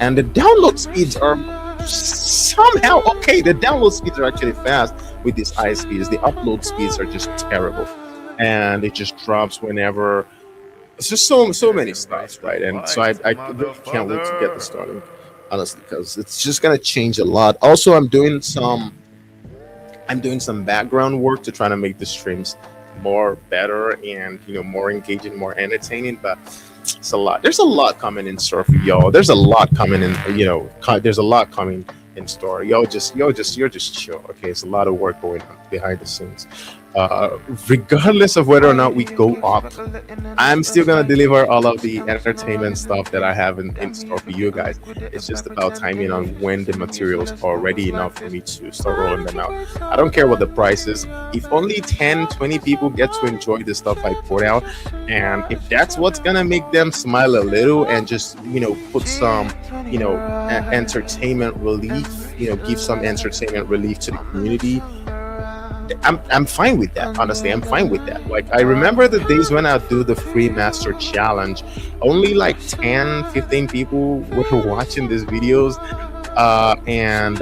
and the download speeds are somehow okay. The download speeds are actually fast with these ISPs. The upload speeds are just terrible, and it just drops whenever. It's just so many stuff, right? And so I really can't wait to get the Starlink, honestly, because it's just gonna change a lot. Also, I'm doing some background work to try to make the streams more better and more engaging, more entertaining. But it's a lot. There's a lot coming in store for y'all. There's a lot coming in. There's a lot coming in store. You're just chill. Okay, it's a lot of work going on behind the scenes. Regardless of whether or not we go up, I'm still gonna deliver all of the entertainment stuff that I have in store for you guys. It's just about timing on when the materials are ready enough for me to start rolling them out. I don't care what the price is. If only 10, 20 people get to enjoy the stuff I put out, and if that's what's gonna make them smile a little and just put some entertainment relief, give some entertainment relief to the community, I'm fine with that. Honestly, I'm fine with that. Like, I remember the days when I do the free master challenge, only like 10, 15 people were watching these videos, and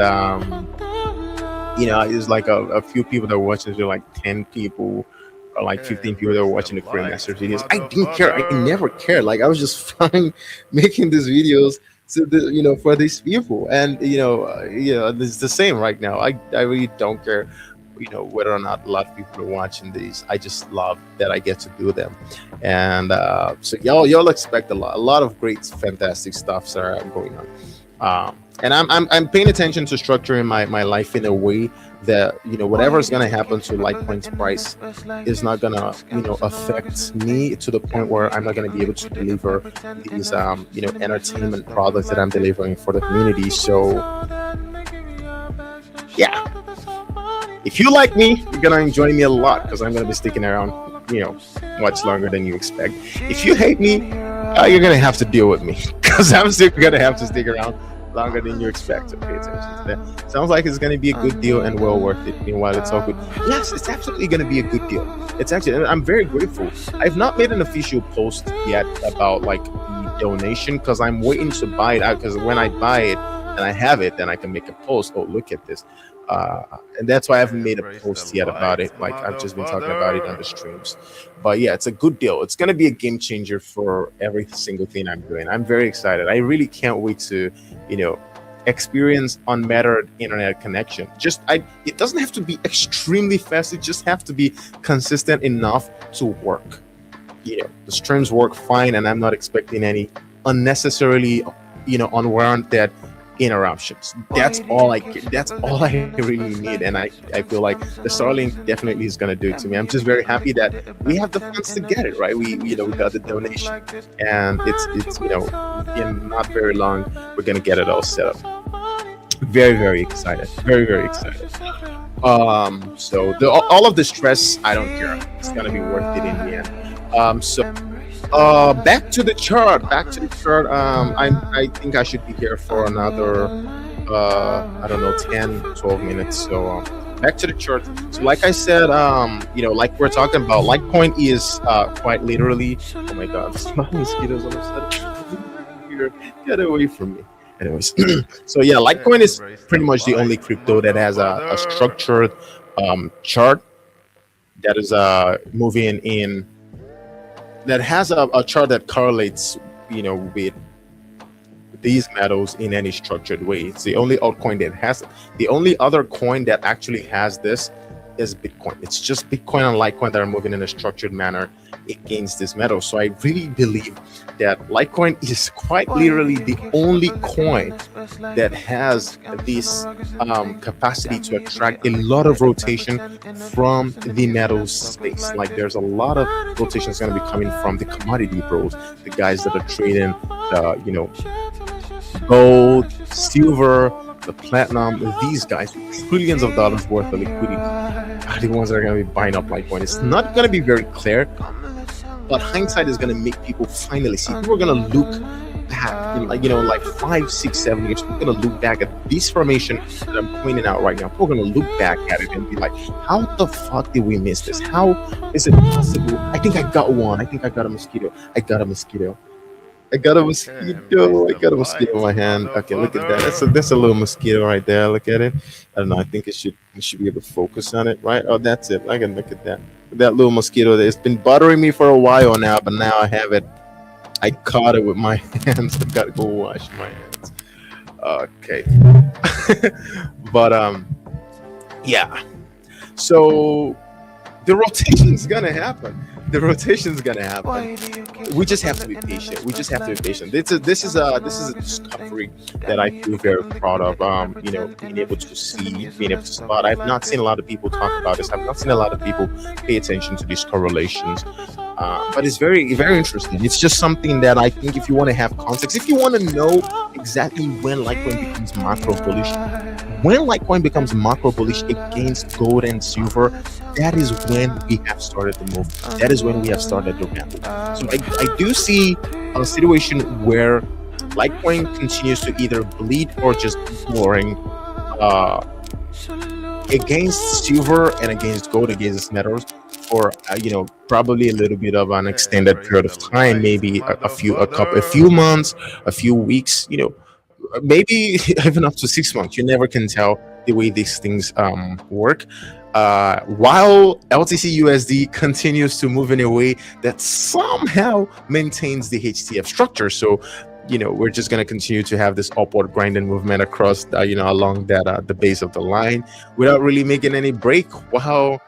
it was like a few people that were watching. There were like 10 people or like 15 people that were watching the free master videos. I didn't care. I never cared. Like, I was just fine making these videos for these people, and it's the same right now. I really don't care whether or not a lot of people are watching these. I just love that I get to do them, and so y'all expect a lot of great, fantastic stuff are going on. And I'm paying attention to structuring my life in a way that whatever is going to happen to Litecoin's price is not going to affect me to the point where I'm not going to be able to deliver these entertainment products that I'm delivering for the community. So yeah, if you like me, you're gonna enjoy me a lot because I'm gonna be sticking around much longer than you expect. If you hate me, you're gonna have to deal with me because I'm still gonna have to stick around longer than you expect. So pay attention to that. Sounds like it's gonna be a good deal and well worth it. Meanwhile, it's all good. Yes, it's absolutely gonna be a good deal. It's actually, I'm very grateful. I've not made an official post yet about like the donation because I'm waiting to buy it out, because when I buy it and I have it, then I can make a post. Oh, look at this. And that's why I haven't made a post yet about it. Like, I've just been talking about it on the streams. But yeah, it's a good deal. It's going to be a game changer for every single thing I'm doing. I'm very excited. I really can't wait to, experience unmettered internet connection. It doesn't have to be extremely fast. It just has to be consistent enough to work. The streams work fine, and I'm not expecting any unnecessarily, unwarranted interruptions. That's all I really need, and I feel like the Starlink definitely is going to do it to me. I'm just very happy that we have the funds to get it, right? We got the donation, and it's in not very long we're going to get it all set up. Very, very excited. Very, very excited. So all of the stress, I don't care. It's going to be worth it in the end. Back to the chart. I think I should be here for another I don't know, 10, 12 minutes. So back to the chart. So like I said, like we're talking about, Litecoin is quite literally, oh my god, there's not mosquitoes on the side. Here, get away from me. Anyways, so yeah, Litecoin is pretty much the only crypto that has a structured chart that is moving in, that has a chart that correlates, with these metals in any structured way. It's the only altcoin that has it. The only other coin that actually has this is Bitcoin. It's just Bitcoin and Litecoin that are moving in a structured manner against this metal. So I really believe that Litecoin is quite literally the only coin that has this capacity to attract a lot of rotation from the metals space. Like there's a lot of rotation that's going to be coming from the commodity bros, the guys that are trading gold, silver, the platinum. These guys, trillions of dollars worth of liquidity, are the ones that are going to be buying up Litecoin. It's not going to be very clear, but hindsight is going to make people finally see. People are going to look back in like 5, 6, 7 years. We're going to look back at this formation that I'm pointing out right now. We're going to look back at it and be like, how the fuck did we miss this? How is it possible? I think I got one. I think I got a mosquito. I got a mosquito in my hand. Okay, look at that. That's a little mosquito right there. Look at it. I don't know. I think you should be able to focus on it, right? Oh, that's it. I can look at that. That little mosquito that's been bothering me for a while now, but now I have it. I caught it with my hands. I gotta go wash my hands. Okay. But yeah. So the rotation's gonna happen. We just have to be patient. This is a discovery that I feel very proud of. Being able to see, being able to spot. I've not seen a lot of people talk about this. I've not seen a lot of people pay attention to these correlations. But it's very, very interesting. It's just something that I think, if you want to have context, if you want to know exactly when Litecoin becomes macro bullish, against gold and silver, that is when we have started the move. That is when we have started the ramp. So I do see a situation where Litecoin continues to either bleed or just boring against silver and against gold, against metals, for probably a little bit of an extended period of time, maybe a few months, a few weeks, maybe even up to 6 months. You never can tell the way these things work. While LTC USD continues to move in a way that somehow maintains the HTF structure. So we're just going to continue to have this upward grinding movement across along that the base of the line without really making any break, while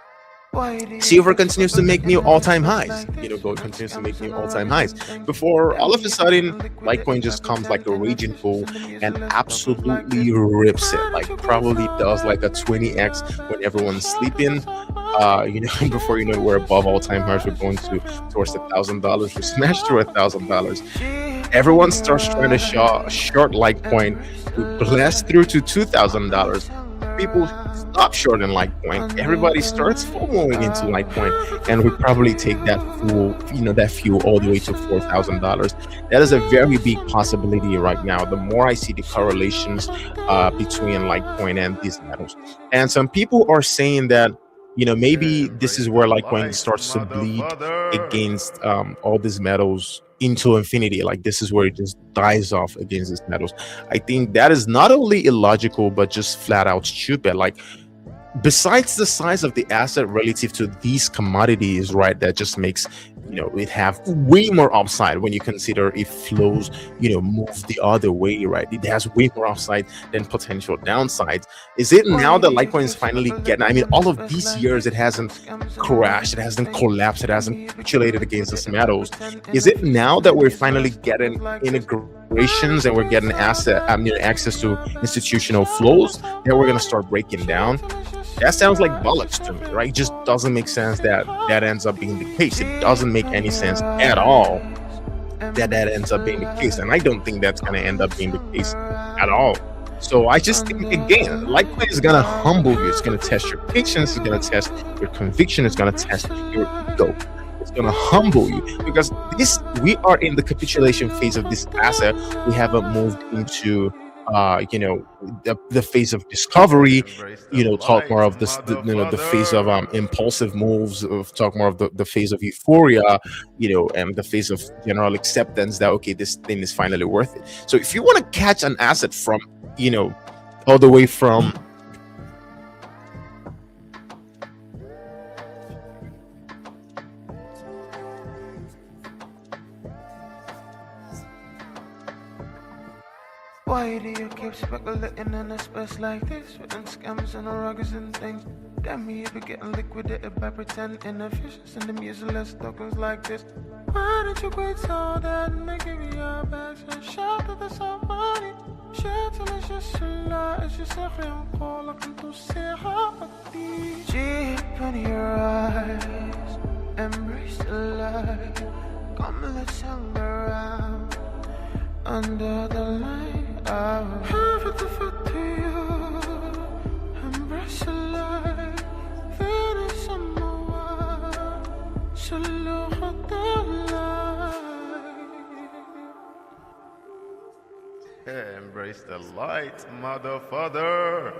silver continues to make new all-time highs. Gold continues to make new all-time highs before all of a sudden Litecoin just comes like a raging bull and absolutely rips it, like probably does like a 20x when everyone's sleeping. Before we're above all-time highs. We're going towards $1,000. We smashed through $1,000. Everyone starts trying to short Litecoin. We blast through to $2,000. People stop shorting Litecoin. Everybody starts FOMOing into Litecoin, and we probably take that fuel all the way to $4,000. That is a very big possibility right now. The more I see the correlations between Litecoin and these metals, and some people are saying that maybe this is where Litecoin starts to bleed against all these metals into infinity. Like this is where it just dies off against these metals. I think that is not only illogical but just flat out stupid. Like, besides the size of the asset relative to these commodities, right, that just makes it have way more upside when you consider if flows move the other way, right? It has way more upside than potential downsides. Is it now that Litecoin is finally getting, all of these years it hasn't crashed, it hasn't collapsed, it hasn't capitulated against these metals? Is it now that we're finally getting integrations and we're getting access to institutional flows that we're going to start breaking down? That sounds like bollocks to me, right? It just doesn't make sense that ends up being the case. It doesn't make any sense at all that ends up being the case. And I don't think that's going to end up being the case at all. So I just think, again, Litecoin is going to humble you. It's going to test your patience. It's going to test your conviction. It's going to test your ego. It's going to humble you, because we are in the capitulation phase of this asset. We haven't moved into the phase of discovery, Embrace the talk more light, of the phase of motherfucker. impulsive moves, of talk more of the phase of euphoria, and the phase of general acceptance that, okay, this thing is finally worth it. So if you want to catch an asset from, all the way from Why do you keep speculating in a space like this? Within scams and ruggers and things. Damn me, you be getting liquidated by pretend inefficiency and the useless tokens like this. Why did you quit so that and they give you your bags and shout at the somebody? Shit till it's just a lie. It's just a real call. I can do say how deep in your eyes. Embrace the light. Come let's hang around under the light. I will have it for you. Embrace the light. Feel it somewhere. So look at the light. Embrace the light, motherfucker.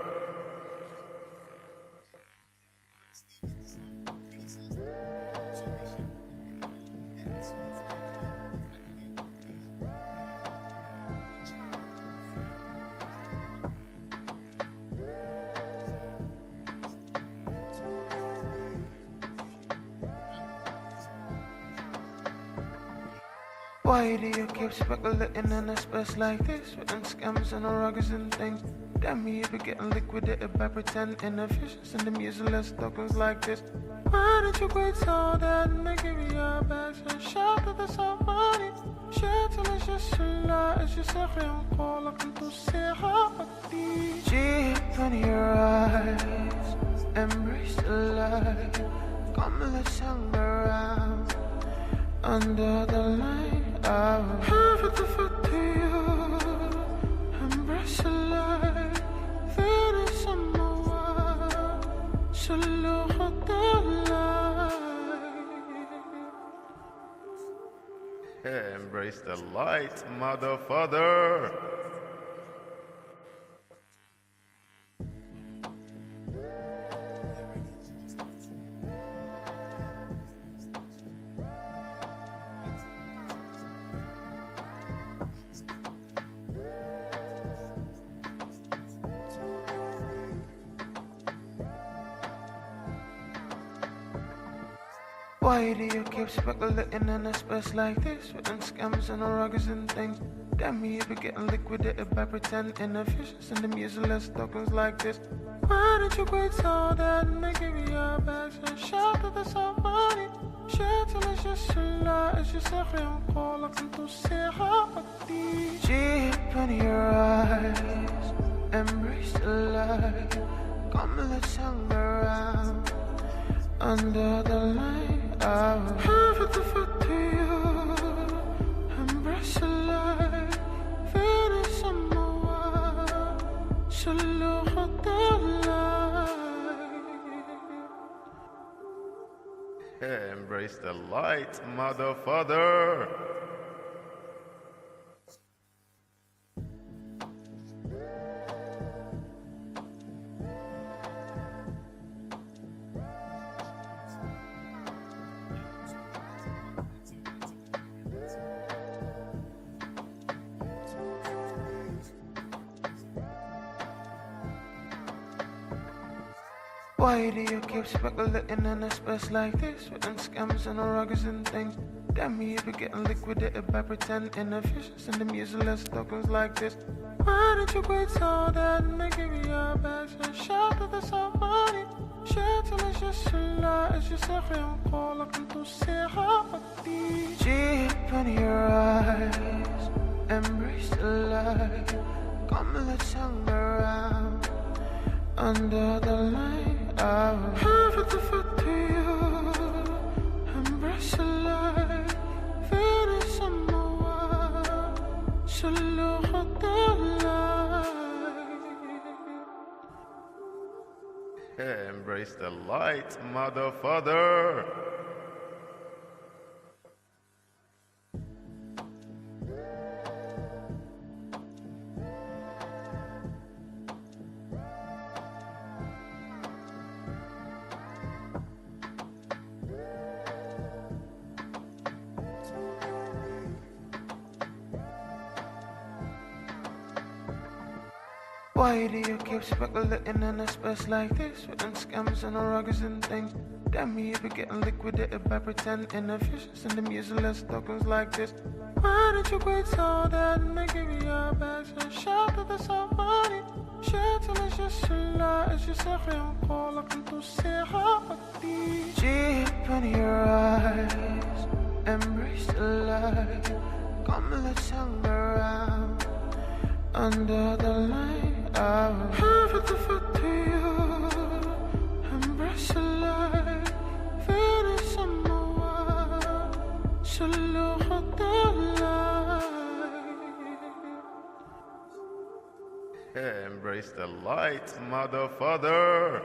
Why do you keep speculating in a space like this? Within scams and ruggers and things. Damn me, you be getting liquidated by pretend inefficiency and the useless tokens like this. Why did you quit so that and they give you your bags and shout at the somebody? Shit till it's just a lie. It's just a real call. I can do say how deep in your eyes. Embrace the light. Come let's hang around under the light. I will have it for you. Embrace the light. Feel it somewhere. So look at the light. Embrace the light, motherfucker. Why do you keep speculating in a space like this? Within scams and ruggers and things. Damn me, you be getting liquidated by pretend inefficiency and the useless tokens like this. Why did you quit so that and they give you your bags and shout at the somebody? Shit till it's just a lie. It's just a real call. I can do say how deep in your eyes. Embrace the light. Come let's hang around under the light. I will have it for you. Embrace the light. Feel it somewhere. So look at the light. Embrace the light, motherfucker. Why do you keep speculating in a space like this? Within scams and ruggers and things. Damn me, you be getting liquidated by pretend inefficiency and the useless tokens like this. Why did you quit so that and they give you your bags and shout at the somebody? Shit till it's just a lie. It's just a real call. I can do say how deep in your eyes. Embrace the light. Come let's hang around under the light. I will have it for you. Embrace the light. Feel it somewhere. So look at the light. Embrace the light, motherfucker. Why do you keep speculating in a space like this? Written scams and ruggers and things. Damn me if you're getting liquidated by pretend inefficiency and them useless tokens like this. Why did you quit so that and they give you your bags and shout to the somebody? Shit till it's just a lie. It's just a real call. I can to say how deep in your eyes. Embrace the light. Come let's hang around under the light. I'll have it to foot to you. Embrace the light. Finish some more. Salute the light. Embrace the light, motherfucker.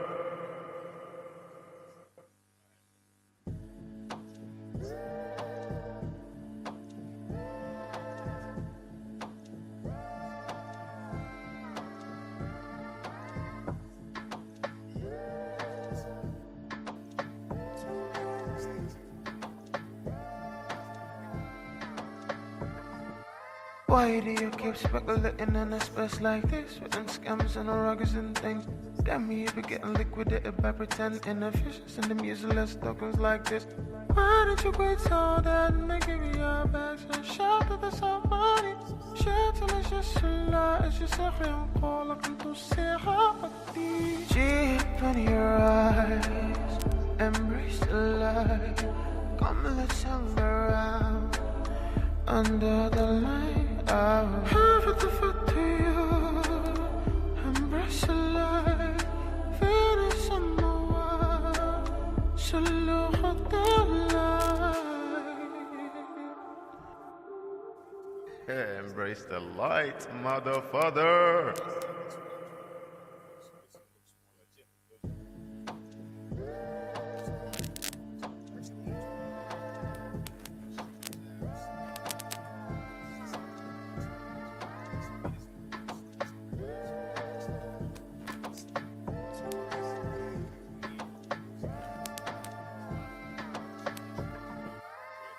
Why do you keep speculating in a space like this? Written scams and ruggers and things. Damn me if you're getting liquidated by pretend inefficiency and them useless tokens like this. Why did you quit so that and they give you your bags and shout to the somebody? Shit till it's just a lie. It's just a real call. I can to say how deep in your eyes. Embrace the light. Come let's hang around under the light. I'll have it to foot to you. Embrace the light. Finish some more. Salute the light. Embrace the light, motherfucker.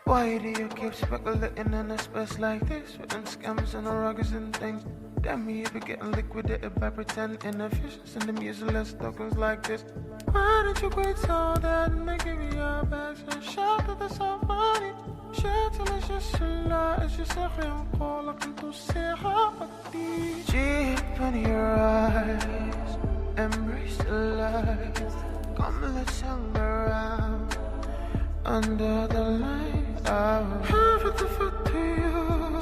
Why do you keep speculating in a space like this? Written scams and ruggers and things. Damn me if you're getting liquidated by pretend inefficiency and them useless tokens like this. Why did you quit so that and they give you your bags and shout to the somebody? Shit till it's just a lie. It's just a real call. I can to say how deep in your eyes. Embrace the light. Come let's hang around under the light. I'll have it to foot to you.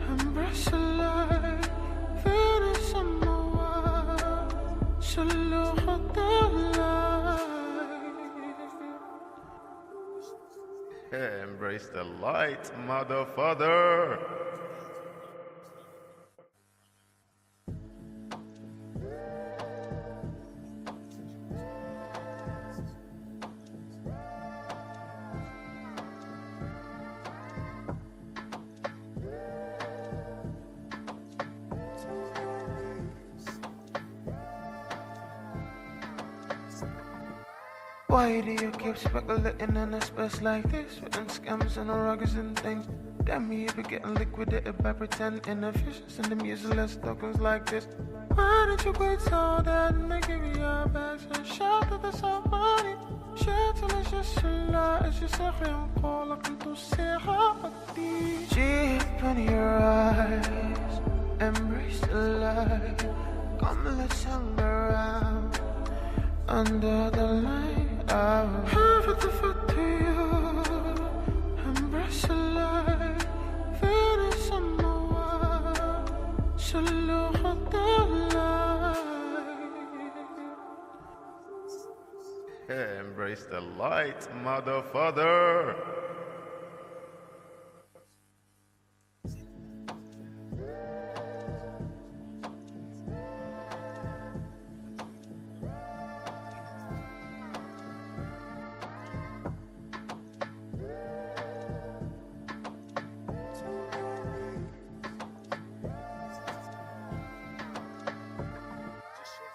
Embrace the light. Finish some more. Salute the light. Embrace the light, motherfucker. Why do you keep speculating in a space like this? Written scams and ruggers and things. Damn me if you're getting liquidated by pretend inefficiency and them useless tokens like this. Why did you quit so that and they give you your bags and shout to the somebody? Shit till it's just a lie. It's just a real call. I can to say how deep in your eyes. Embrace the light. Come let's hang around under the light. I'll have it to foot to you. Embrace the light. Finish some more. Salute the light. Embrace the light, motherfucker.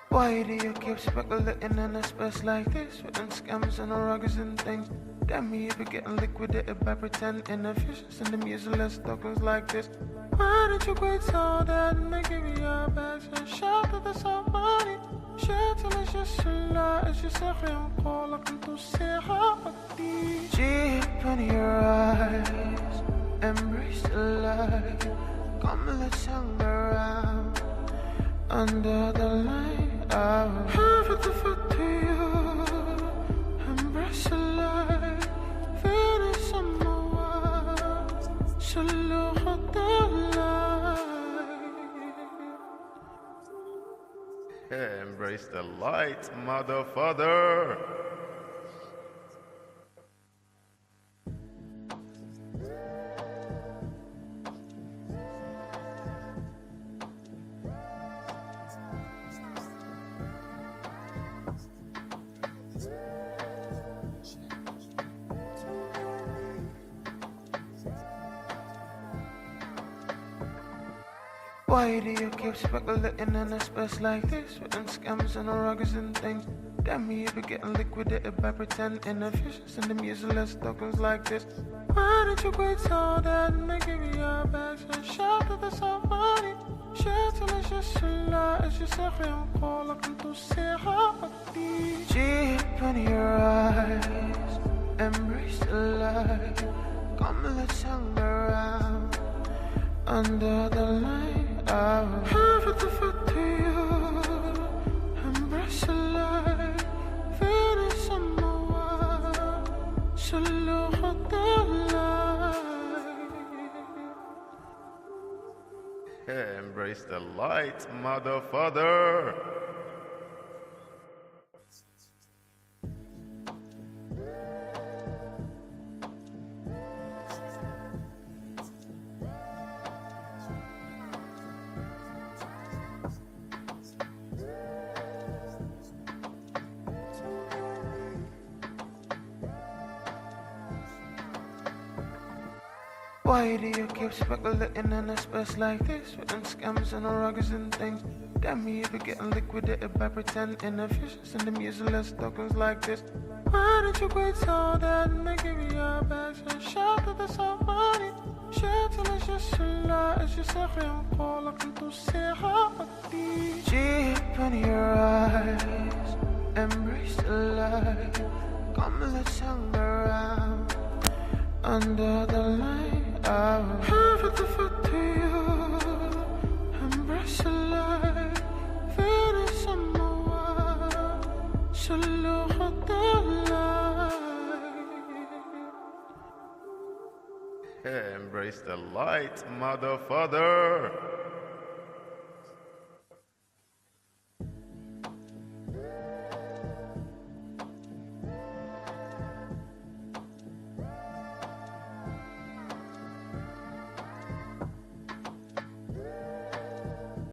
Why do you keep speculating in a space like this? Written scams and ruggers and things. Damn me if you're getting liquidated by pretend inefficiency and them useless tokens like this. Why did you quit so that and they give you your bags and shout that there's some money? Shit till it's just cela, it's just a rien call, I can do say happy. Deep in your eyes, embrace the light. Come let's hang around under the light. I will have it for you, embrace the light. Finish on my wall, so look at the light. Embrace the light, mother, father. Why do you keep speculating in a space like this? Within scams and ruggers and things. Damn me, you be getting liquidated by pretend inefficiency and them useless tokens like this. Why did you quit so that and they give you your bags and shout that there's some money? Shit till it's just cela, it's just a rien call, I can do say happy. Deep in your eyes, embrace the light. Come let's hang around under the light. I will have it for you, embrace the light. Finish on my wall, so look at the light. Embrace the light, mother, father. Why do you keep speculating in a space like this? Within scams and ruggers and things. Damn me, you be getting liquidated by pretend inefficiency and them useless tokens like this. Why did you quit so that and they give you your bags and shout that there's some money? Shit till it's just cela, it's just a rien call, I can do say happy. Deep in your eyes, embrace the light. Come let's hang around under the light. I will have it for you, embrace the light. Finish on my wall, so look at the light. Embrace the light, mother, father.